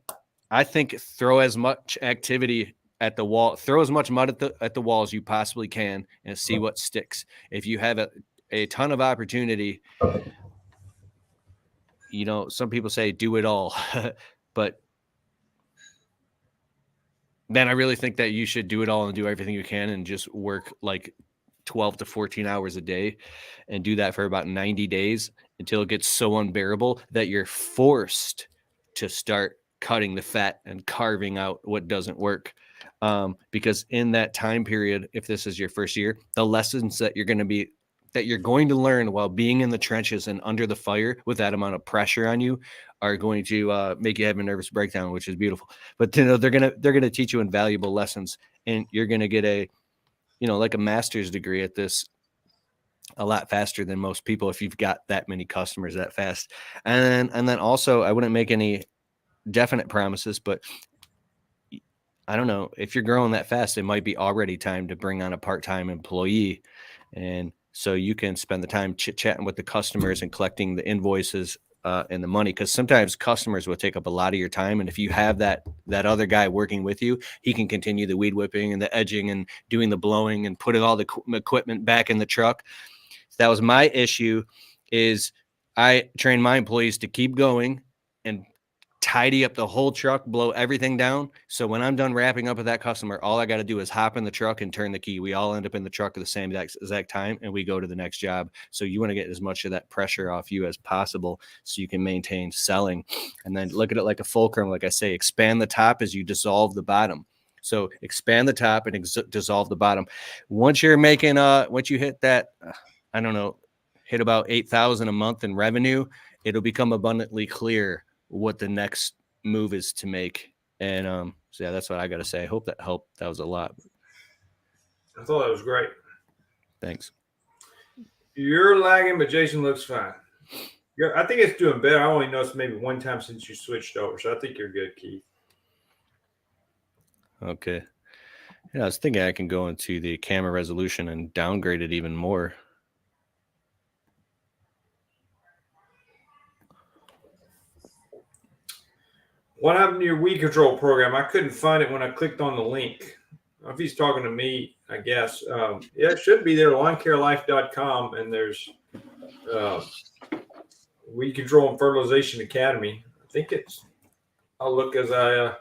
I think throw as much activity at the wall, throw as much mud at the wall as you possibly can and see what sticks. If you have a ton of opportunity, you know, some people say do it all, but man, I really think that you should do it all and do everything you can and just work like 12 to 14 hours a day and do that for about 90 days until it gets so unbearable that you're forced to start cutting the fat and carving out what doesn't work. Because in that time period, if this is your first year, the lessons that you're going to learn while being in the trenches and under the fire with that amount of pressure on you are going to make you have a nervous breakdown, which is beautiful. But you know, they're gonna teach you invaluable lessons, and you're gonna get like a master's degree at this a lot faster than most people if you've got that many customers that fast. And then also, I wouldn't make any definite promises, but I don't know, if you're growing that fast, it might be already time to bring on a part-time employee. And so you can spend the time chit-chatting with the customers and collecting the invoices and the money, because sometimes customers will take up a lot of your time. And if you have that other guy working with you, he can continue the weed whipping and the edging and doing the blowing and putting all the equipment back in the truck. That was my issue, is I train my employees to keep going and tidy up the whole truck, blow everything down. So when I'm done wrapping up with that customer, all I got to do is hop in the truck and turn the key. We all end up in the truck at the same exact time, and we go to the next job. So you want to get as much of that pressure off you as possible so you can maintain selling. And then look at it like a fulcrum. Like I say, expand the top as you dissolve the bottom. So expand the top and dissolve the bottom. Once you're making, once you hit that, I don't know, hit about 8,000 a month in revenue, it'll become abundantly clear what the next move is to make. And so yeah, that's what I got to say. I hope that helped. That was a lot. I thought that was great. Thanks. You're lagging, but Jason looks fine. I think it's doing better. I only noticed maybe one time since you switched over, so I think you're good, Keith. Okay. Yeah, I was thinking I can go into the camera resolution and downgrade it even more. What happened to your weed control program? I couldn't find it when I clicked on the link. If he's talking to me, I guess. Yeah, it should be there, lawncarelife.com, and there's Weed Control and Fertilization Academy. I think I'll look as I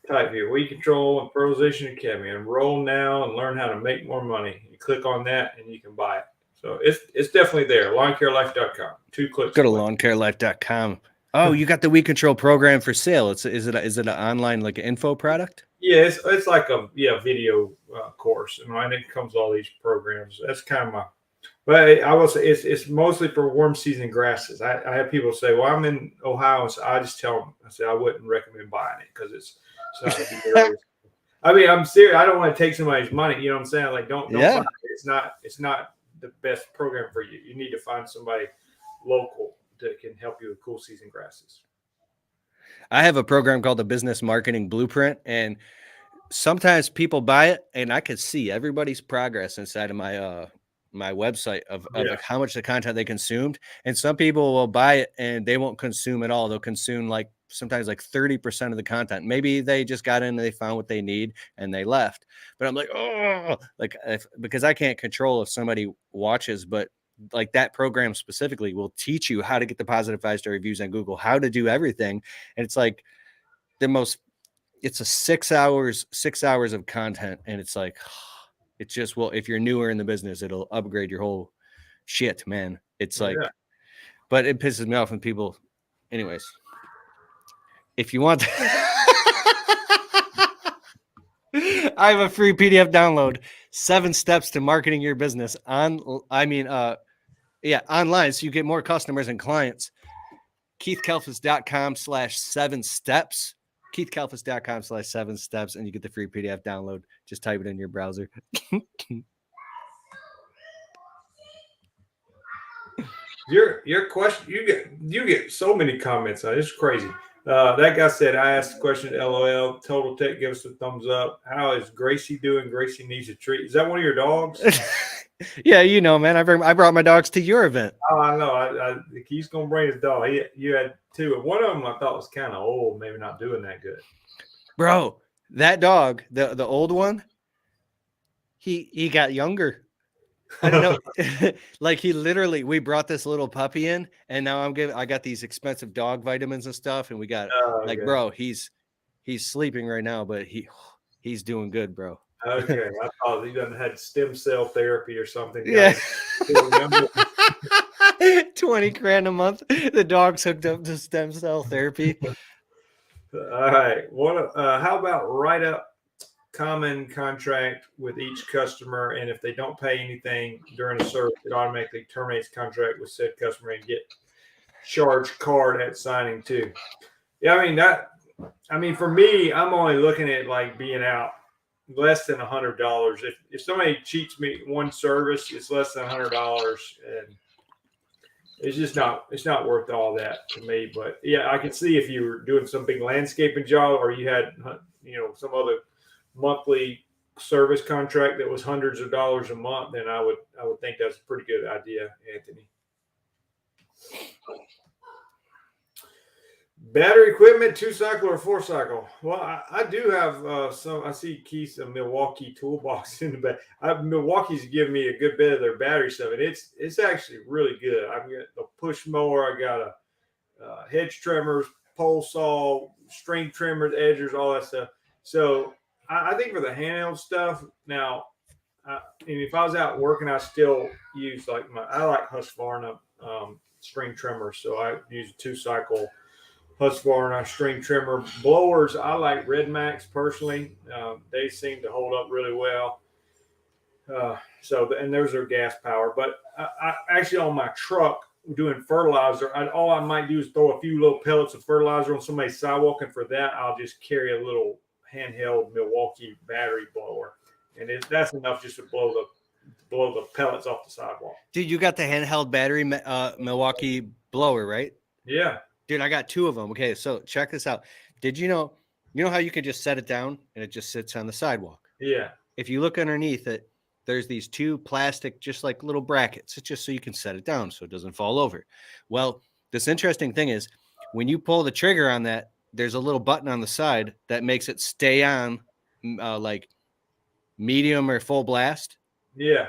type here, Weed Control and Fertilization Academy. Enroll now and learn how to make more money. You click on that and you can buy it. So it's definitely there, lawncarelife.com. 2 clicks. Go to lawncarelife.com. Oh, you got the weed control program for sale. Is it an online like an info product? Yeah, it's like a video course, and it comes with all these programs. That's kind of my. But I will say it's mostly for warm season grasses. I have people say, "Well, I'm in Ohio," so I just tell them, I say I wouldn't recommend buying it because it's not. I mean, I'm serious. I don't want to take somebody's money. You know what I'm saying? Like, don't buy it. It's not the best program for you. You need to find somebody local that can help you with cool season grasses. I have a program called the Business Marketing Blueprint, and sometimes people buy it, and I can see everybody's progress inside of my my website of like how much the content they consumed. And some people will buy it and they won't consume at all. They'll consume like sometimes like 30% of the content. Maybe they just got in and they found what they need and they left. But I'm like, oh, like because I can't control if somebody watches, but like that program specifically will teach you how to get the positive 5-star reviews on Google, how to do everything. And it's like it's a 6 hours of content. And it's like, it's just, well, if you're newer in the business, it'll upgrade your whole shit, man. It's like, but it pisses me off when people, anyways, if you want, I have a free PDF download, 7 steps to marketing your business online. So you get more customers and clients. KeithKelfis.com/7 steps. KeithKelfis.com/7 steps, and you get the free PDF download. Just type it in your browser. Your question, you get so many comments on it. It's crazy. That guy said, I asked the question, LOL. Total Tech, give us a thumbs up. How is Gracie doing? Gracie needs a treat. Is that one of your dogs? Yeah, you know, man. I brought my dogs to your event. Oh, I know. He's gonna bring his dog. You had two. One of them I thought was kind of old, maybe not doing that good. Bro, that dog, the old one, he got younger. I don't know. Like he literally, we brought this little puppy in, and now I got these expensive dog vitamins and stuff, and we got like, Okay. bro, he's sleeping right now, but he's doing good, bro. Okay. I thought he done had stem cell therapy or something. Yeah. Guys. 20 grand a month. The dog's hooked up to stem cell therapy. All right. How about write up common contract with each customer, and if they don't pay anything during a service, it automatically terminates contract with said customer and get charged card at signing too. Yeah, I mean, for me, I'm only looking at like being out less than $100. If somebody cheats me one service, it's less than $100, and it's not worth all that to me. But yeah, I can see if you were doing some big landscaping job or you had some other monthly service contract that was hundreds of dollars a month, then I would think that's a pretty good idea, Anthony. Battery equipment, 2-cycle or 4-cycle? Well, I do have some. I see Keith's a Milwaukee toolbox in the back. Milwaukee's given me a good bit of their battery stuff, and it's actually really good. I've got a push mower, I got a hedge trimmers, pole saw, string trimmers, edgers, all that stuff. So I think for the handheld stuff now, and if I was out working, I still use I like Husqvarna string trimmers, so I use a 2-cycle Husqvarna string trimmer. Blowers, I like Red Max personally. They seem to hold up really well. And there's their gas power. But I actually on my truck doing fertilizer, all I might do is throw a few little pellets of fertilizer on somebody's sidewalk, and for that I'll just carry a little handheld Milwaukee battery blower, and that's enough just to blow the pellets off the sidewalk. Dude, you got the handheld battery Milwaukee blower, right? Yeah. Dude, I got 2 of them. Okay, so check this out. Did you know how you could just set it down and it just sits on the sidewalk? Yeah. If you look underneath it, there's these 2 plastic, just like little brackets. It's just so you can set it down so it doesn't fall over. Well, this interesting thing is when you pull the trigger on that, there's a little button on the side that makes it stay on like medium or full blast. Yeah.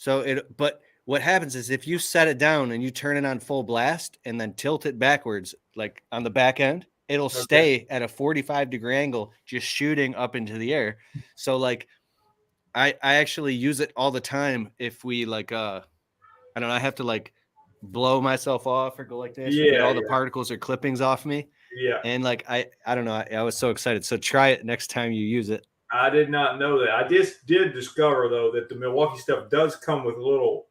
But what happens is if you set it down and you turn it on full blast and then tilt it backwards, like on the back end, it'll stay at a 45-degree angle, just shooting up into the air. So like, I actually use it all the time. If we I don't know, I have to like blow myself off or go like this. Yeah. Get all the particles or clippings off me. Yeah. And like, I don't know. I was so excited. So try it next time you use it. I did not know that. I just did discover though that the Milwaukee stuff does come with a little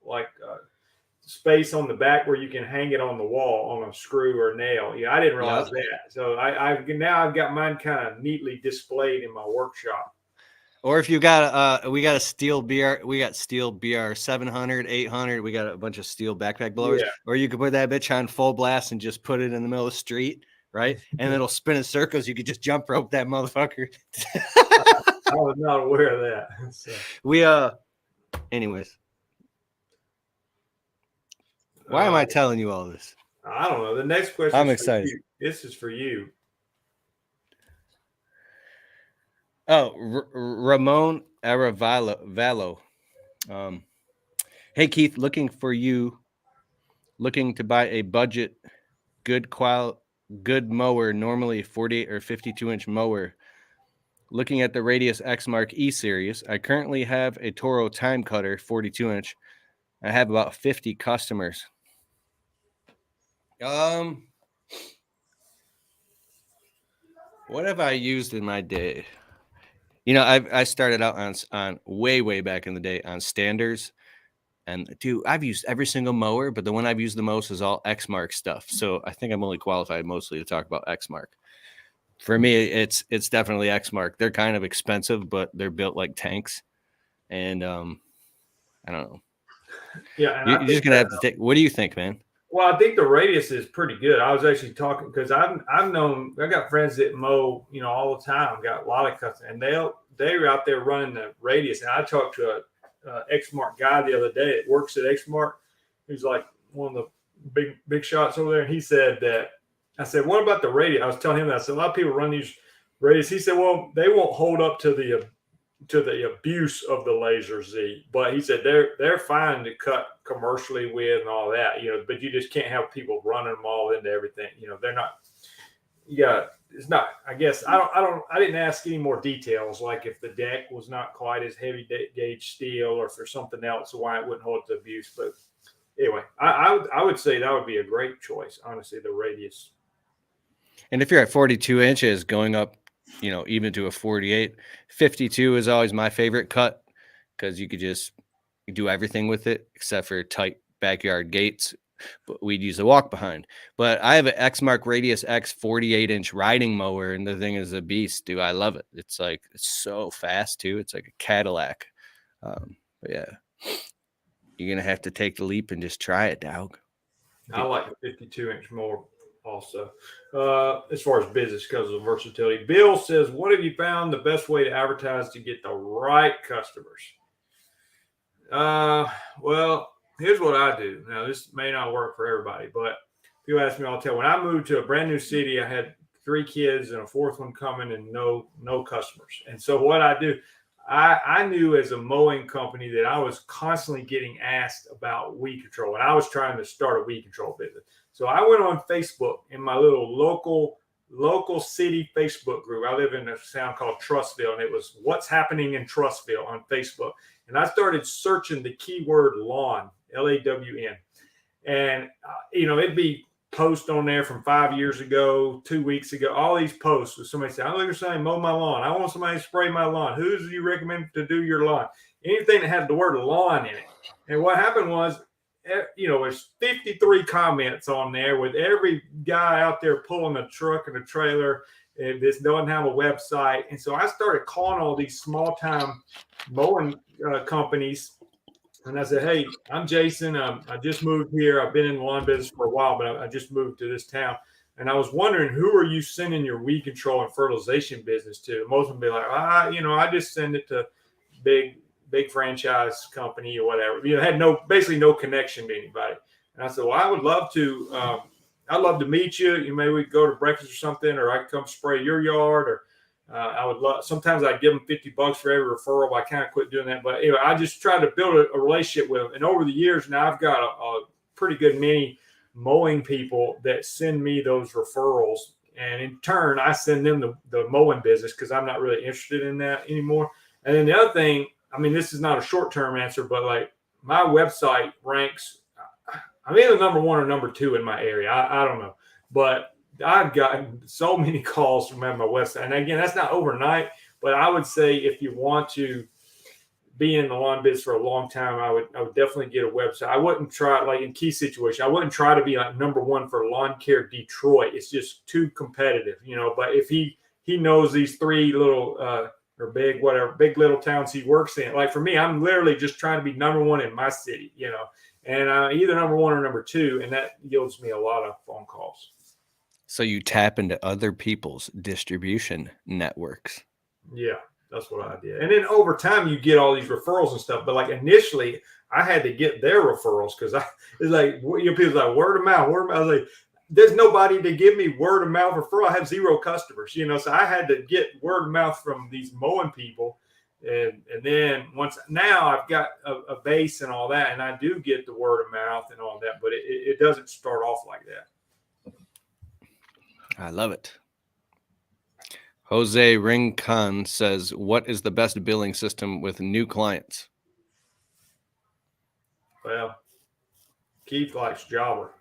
space on the back where you can hang it on the wall on a screw or nail. Yeah, I didn't realize that. So I've got mine kind of neatly displayed in my workshop. Or if you got we got a steel BR 700, 800, we got a bunch of steel backpack blowers. Yeah. Or you could put that bitch on full blast and just put it in the middle of the street, right? And it'll spin in circles. You could just jump rope that motherfucker. I was not aware of that. So. Anyways. Why am I telling you all this? I don't know. The next question. I'm excited. This is for you. Oh, Ramon Aravalo. Hey Keith, looking to buy a budget good mower, normally 48 or 52-inch mower. Looking at the Radius X-Mark E series. I currently have a Toro Time Cutter 42-inch. I have about 50 customers. What have I used in my day? I started out on way back in the day on Standers, and dude, I've used every single mower, but the one I've used the most is all X-Mark stuff. So I think I'm only qualified mostly to talk about X-Mark. For me, it's definitely X-Mark. They're kind of expensive, but they're built like tanks, and I don't know. Yeah, you're just gonna have to take. What do you think, man? Well, I think the radius is pretty good. I was actually talking because I got friends that mow, all the time. Got a lot of customers, and they're out there running the radius. And I talked to a Exmark guy the other day that works at Exmark. He's like one of the big shots over there. And he said that I said, "What about the radius?" I was telling him that I said a lot of people run these radius. He said, "Well, they won't hold up to the abuse of the Laser Z, but he said they're fine to cut commercially with and all that, but you just can't have people running them all into everything. They're not. Yeah, it's not. I guess I didn't ask any more details, like if the deck was not quite as heavy gauge steel, or if there's something else why it wouldn't hold to abuse. But anyway, I would say that would be a great choice. Honestly, the radius. And if you're at 42 inches going up, even to a 48, 52 is always my favorite cut because you could just do everything with it except for tight backyard gates. But we'd use a walk behind. But I have an Exmark Radius X 48-inch riding mower, and the thing is a beast, dude. I love it. It's so fast too. It's like a Cadillac. But yeah, you're gonna have to take the leap and just try it, dog. I like the 52-inch mower also, as far as business because of the versatility. Bill says, "What have you found the best way to advertise to get the right customers?" Well, here's what I do. Now, this may not work for everybody, but people ask me all the time. When I moved to a brand new city, I had 3 kids and a 4th one coming, and no customers. And so what I do, I knew as a mowing company that I was constantly getting asked about weed control, and I was trying to start a weed control business. So I went on Facebook in my little local city Facebook group. I live in a town called Trustville, and it was "What's Happening in Trustville" on Facebook. And I started searching the keyword lawn, LAWN. And, it'd be posts on there from 5 years ago, 2 weeks ago, all these posts with somebody saying, "I'm looking for somebody to mow my lawn. I want somebody to spray my lawn. Who do you recommend to do your lawn?" Anything that had the word lawn in it. And what happened was, there's 53 comments on there with every guy out there pulling a truck and a trailer. And this doesn't have a website. And so I started calling all these small time mowing companies. And I said, "Hey, I'm Jason. I just moved here. I've been in the lawn business for a while, but I just moved to this town. And I was wondering, who are you sending your weed control and fertilization business to?" Most of them be like, I just send it to big franchise company or whatever. Had basically no connection to anybody. And I said, "Well, I would love to. I'd love to meet you. Maybe we could go to breakfast or something, or I could come spray your yard, or I would love." Sometimes I'd give them $50 for every referral, but I kind of quit doing that. But anyway, I just tried to build a relationship with them. And over the years, now I've got a pretty good many mowing people that send me those referrals. And in turn, I send them the mowing business because I'm not really interested in that anymore. And then the other thing, this is not a short-term answer, but like my website ranks, I'm either number 1 or number 2 in my area. I don't know. But I've gotten so many calls from my website. And again, that's not overnight, but I would say if you want to be in the lawn business for a long time, I would definitely get a website. I wouldn't try, like in key situation, I wouldn't try to be like number 1 for Lawn Care Detroit. It's just too competitive, But if he knows these 3 little or big little towns he works in, like for me, I'm literally just trying to be number 1 in my city, and either number 1 or number 2, and that yields me a lot of phone calls. So you tap into other people's distribution networks. Yeah, that's what I did. And then over time, you get all these referrals and stuff. But like initially, I had to get their referrals because it's like, people like word of mouth. I was like, there's nobody to give me word of mouth referral. I have 0 customers, so I had to get word of mouth from these mowing people. And then now I've got a base and all that, and I do get the word of mouth and all that, but it doesn't start off like that. I love it. Jose Rincon says, "What is the best billing system with new clients?" Well, Keith likes Jobber.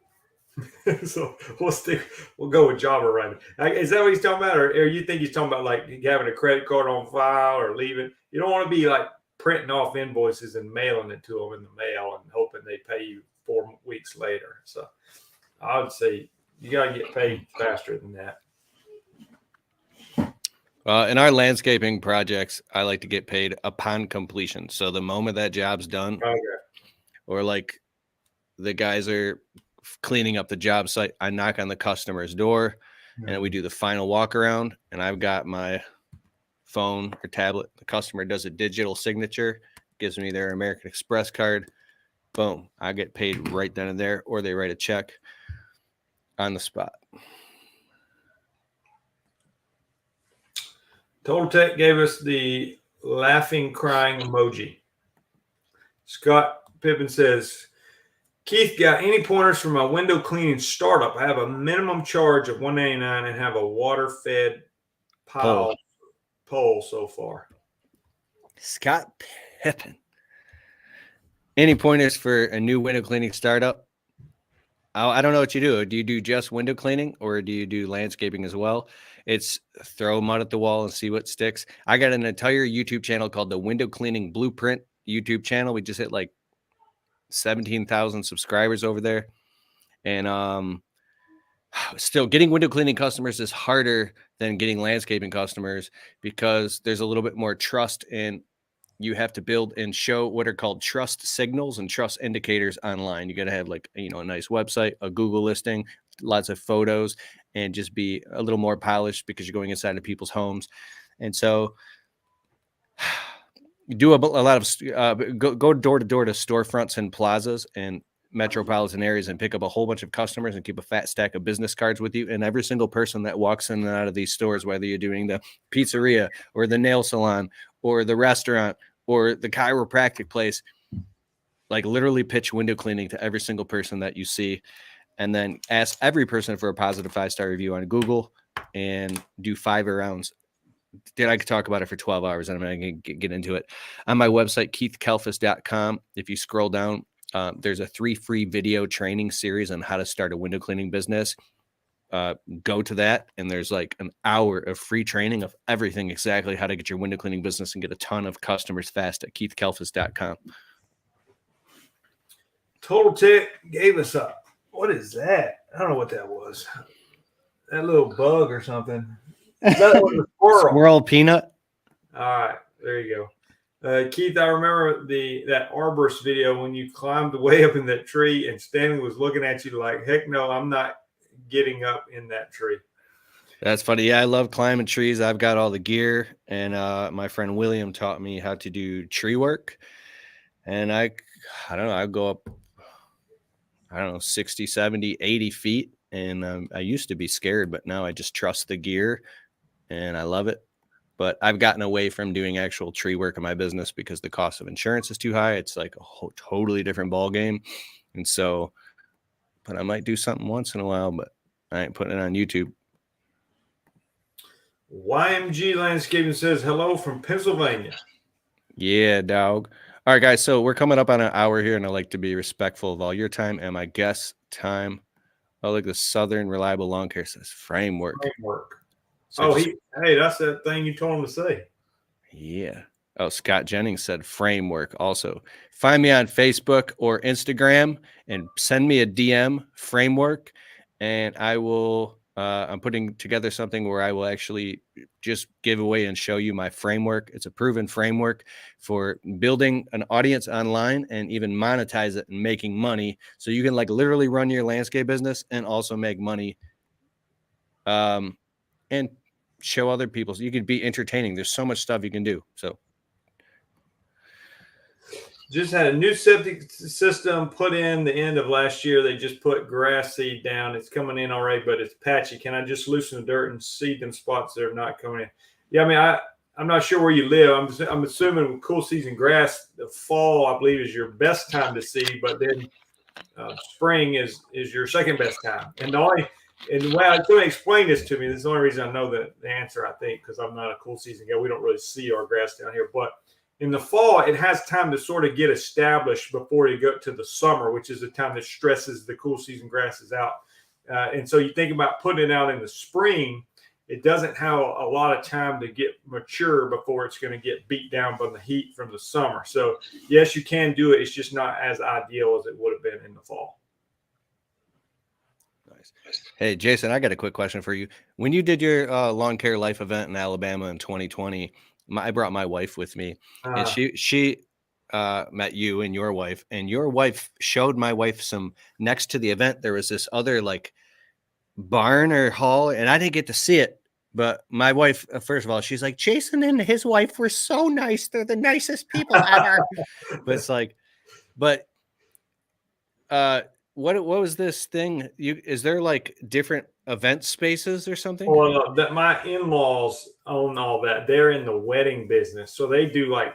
So we'll go with Jobber right now. Is that what he's talking about? Or you think he's talking about like having a credit card on file or leaving? You don't want to be like printing off invoices and mailing it to them in the mail and hoping they pay you 4 weeks later. So I would say you got to get paid faster than that. In our landscaping projects, I like to get paid upon completion. So the moment that job's done, Okay. or like the guys are cleaning up the job site. I knock on the customer's door, and we do the final walk around, and I've got my phone or tablet. The customer does a digital signature, gives me their American Express card. Boom, I get paid right then and there, or they write a check on the spot. Total Tech gave us the laughing, crying emoji. Scott Pippin says, Keith, got any pointers for my window cleaning startup? I have a minimum charge of $199 and have a water-fed pole so far. Scott Pippin. Any pointers for a new window cleaning startup? I don't know what you do. Do you do just window cleaning, or do you do landscaping as well? It's throw mud at the wall and see what sticks. I got an entire YouTube channel called the Window Cleaning Blueprint YouTube channel. We just hit like 17,000 subscribers over there. And still, getting window cleaning customers is harder than getting landscaping customers, because there's a little bit more trust, and you have to build and show what are called trust signals and trust indicators online. You got to have, like, a nice website, a Google listing, lots of photos, and just be a little more polished, because you're going inside of people's homes. And so you do a lot of go door to door to storefronts and plazas and metropolitan areas and pick up a whole bunch of customers and keep a fat stack of business cards with you. And every single person that walks in and out of these stores, whether you're doing the pizzeria or the nail salon or the restaurant or the chiropractic place, like, literally pitch window cleaning to every single person that you see, and then ask every person for a positive 5-star review on Google, and do 5 rounds. Dude, I could talk about it for 12 hours, and I'm not going to get into it. On my website, keithkalfas.com, if you scroll down, there's a 3 free video training series on how to start a window cleaning business. Go to that, and there's like an hour of free training of everything, exactly how to get your window cleaning business and get a ton of customers fast at keithkalfas.com. Total Tech gave us a, what is that? I don't know what that was. That little bug or something. Is that a squirrel? Squirrel peanut. All right, there you go. Keith, I remember that arborist video when you climbed way up in that tree and Stanley was looking at you like, heck no, I'm not getting up in that tree. That's funny. Yeah, I love climbing trees. I've got all the gear, and my friend William taught me how to do tree work. And I don't know, I go up, 60, 70, 80 feet. And I used to be scared, but now I just trust the gear and I love it. But I've gotten away from doing actual tree work in my business because the cost of insurance is too high. It's like a whole totally different ball game. And so, but I might do something once in a while, but I ain't putting it on YouTube. YMG Landscaping says hello from Pennsylvania. Yeah, dog. All right, guys. So we're coming up on an hour here, and I like to be respectful of all your time and my guest time. Oh, look, the Southern Reliable Lawn Care says framework. So hey, that's that thing you told him to say. Yeah. Oh, Scott Jennings said framework also. Find me on Facebook or Instagram and send me a DM, framework, and I will I'm putting together something where I will actually just give away and show you my framework. It's a proven framework for building an audience online and even monetize it and making money. So you can, like, literally run your landscape business and also make money. And show other people. So you could be entertaining. There's so much stuff you can do. So just had a new septic system put in the end of last year. They just put grass seed down. It's coming in all right, but it's patchy. Can I just loosen the dirt and seed them spots that are not coming in? Yeah, I mean, I'm not sure where you live. I'm assuming with cool season grass, the fall, I believe, is your best time to seed, but then spring is your second best time. And the way I couldn't explain this to me, this is the only reason I know the answer, I think, because I'm not a cool season guy. We don't really see our grass down here. But in the fall, it has time to sort of get established before you go to the summer, which is the time that stresses the cool season grasses out. And so you think about putting it out in the spring, it doesn't have a lot of time to get mature before it's going to get beat down by the heat from the summer. So, yes, you can do it. It's just not as ideal as it would have been in the fall. Hey, Jason, I got a quick question for you. When you did your lawn care life event in Alabama in 2020, I brought my wife with me, and she met you and your wife showed my wife some next to the event. There was this other like barn or hall, and I didn't get to see it. But my wife, first of all, she's like, Jason and his wife were so nice. They're the nicest people ever. But it's like, but what was this thing? Is there like different event spaces or something? Well, that my in-laws own all that. They're in the wedding business, so they do like,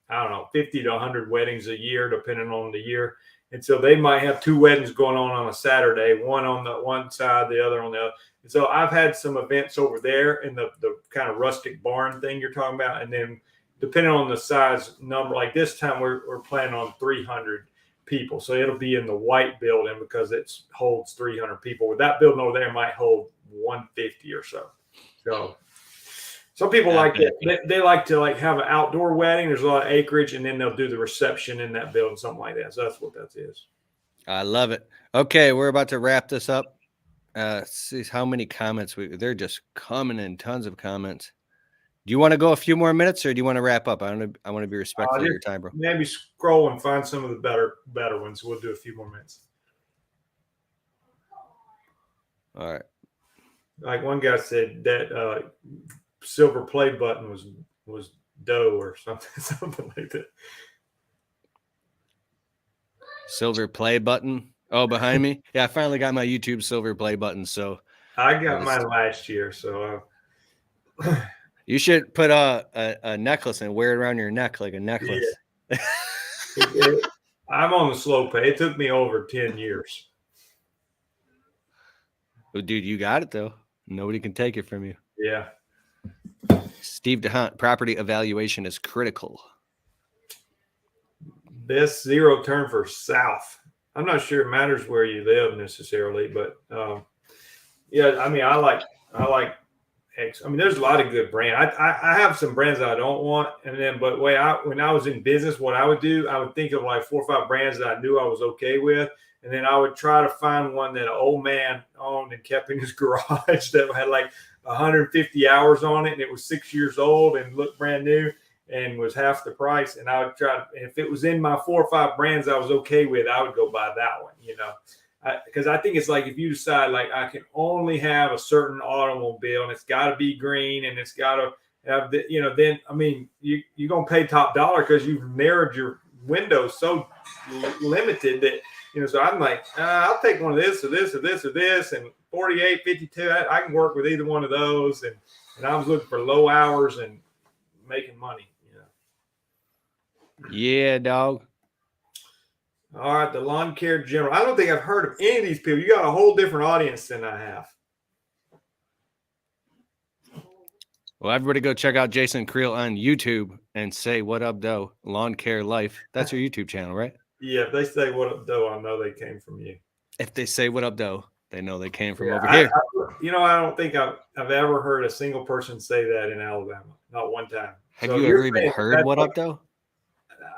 I don't know, 50 to 100 weddings a year, depending on the year. And so they might have 2 weddings going on a Saturday, one on the one side, the other on the other. And so I've had some events over there in the kind of rustic barn thing you're talking about. And then depending on the size number, like this time we're planning on 300 people. So it'll be in the white building because it holds 300 people. With that building over there might hold 150 or so. So some people like it. They like to like have an outdoor wedding. There's a lot of acreage, and then they'll do the reception in that building, something like that. So that's what that is. I love it. Okay, we're about to wrap this up. See how many comments they're just coming in, tons of comments. Do you want to go a few more minutes, or do you want to wrap up? I want to be respectful of your time, bro. Maybe scroll and find some of the better ones. We'll do a few more minutes. All right. Like one guy said that silver play button was dough or something like that. Silver play button. Oh, behind me. Yeah, I finally got my YouTube silver play button. So I got mine last year. So you should put a necklace and wear it around your neck like a necklace. Yeah. I'm on the slow pay. It took me over 10 years. Oh, dude, you got it though. Nobody can take it from you. Yeah. Steve DeHunt, property evaluation is critical. Best zero turn for south. I'm not sure it matters where you live necessarily, but yeah, I mean, I like X. I mean, there's a lot of good brands. I have some brands that I don't want, and then but when I was in business, what I would do, I would think of like 4 or 5 brands that I knew I was okay with, and then I would try to find one that an old man owned and kept in his garage that had like 150 hours on it, and it was 6 years old and looked brand new and was half the price. And I would try, if it was in my 4 or 5 brands I was okay with, I would go buy that one, you know, because I think it's like if you decide like I can only have a certain automobile and it's got to be green and it's got to have the, you know, then I mean you're gonna pay top dollar because you've narrowed your window so limited that. You know, so I'm like, I'll take one of this or this or this or this, and 48, 52. I can work with either one of those, and I was looking for low hours and making money. You know. Yeah, dog. All right, the lawn care general. I don't think I've heard of any of these people. You got a whole different audience than I have. Well, everybody go check out Jason Creel on YouTube and say what up, though. Lawn Care Life. That's your YouTube channel, right? Yeah, if they say what up, though, I know they came from you. If they say what up, though, they know they came from over here. I don't think I've ever heard a single person say that in Alabama. Not one time. Have you ever even heard what up, though?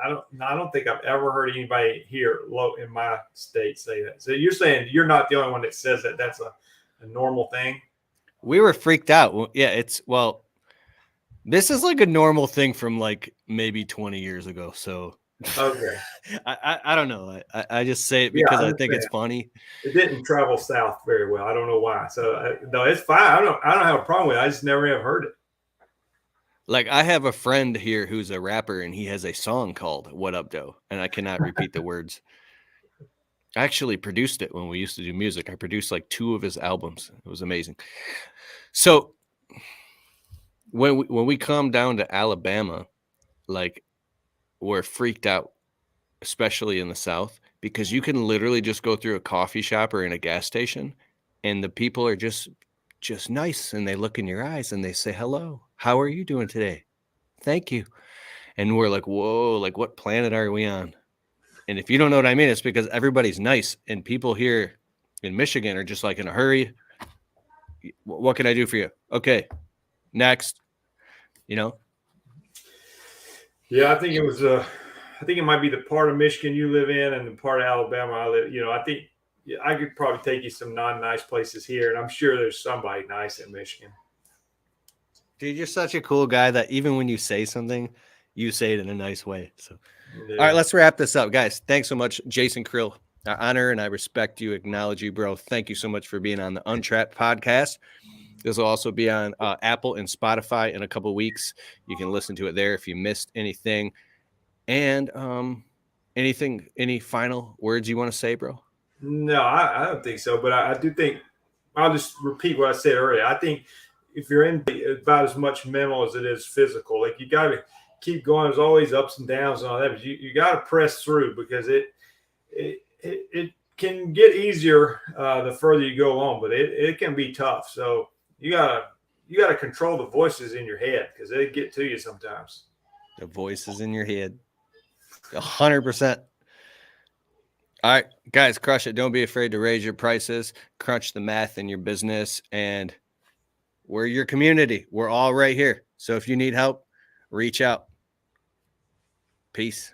I don't think I've ever heard anybody here in my state say that. So you're saying you're not the only one that says that that's a normal thing? We were freaked out. Yeah, this is like a normal thing from like maybe 20 years ago. So okay. I don't know. I just say it because I think it's funny. It didn't travel south very well. I don't know why. So no, it's fine. I don't have a problem with it. I just never have heard it. Like I have a friend here who's a rapper and he has a song called What Up Doe, and I cannot repeat the words. I actually produced it when we used to do music. I produced like 2 of his albums. It was amazing. So when we come down to Alabama, like we're freaked out, especially in the South, because you can literally just go through a coffee shop or in a gas station and the people are just nice, and they look in your eyes and they say, hello, how are you doing today? Thank you. And we're like, whoa, like what planet are we on? And if you don't know what I mean, it's because everybody's nice, and people here in Michigan are just like in a hurry. What can I do for you? Okay, next, you know? Yeah, I think it might be the part of Michigan you live in and the part of Alabama I live. You know, I think I could probably take you some non-nice places here, and I'm sure there's somebody nice in Michigan. Dude, you're such a cool guy that even when you say something, you say it in a nice way. So, Yeah. all right, let's wrap this up, guys. Thanks so much, Jason Creel. I honor and I respect you, acknowledge you, bro. Thank you so much for being on the Untrapped podcast. This will also be on Apple and Spotify in a couple of weeks. You can listen to it there if you missed anything. And any final words you want to say, bro? No, I don't think so. But I do think I'll just repeat what I said earlier. I think if you're in about as much mental as it is physical, like you got to keep going. There's always ups and downs and all that, but you got to press through because it can get easier the further you go on, but it can be tough. So you gotta control the voices in your head because they get to you sometimes. The voices in your head, 100%. All right, guys, crush it. Don't be afraid to raise your prices, crunch the math in your business, and we're your community. We're all right here. So if you need help, reach out. Peace.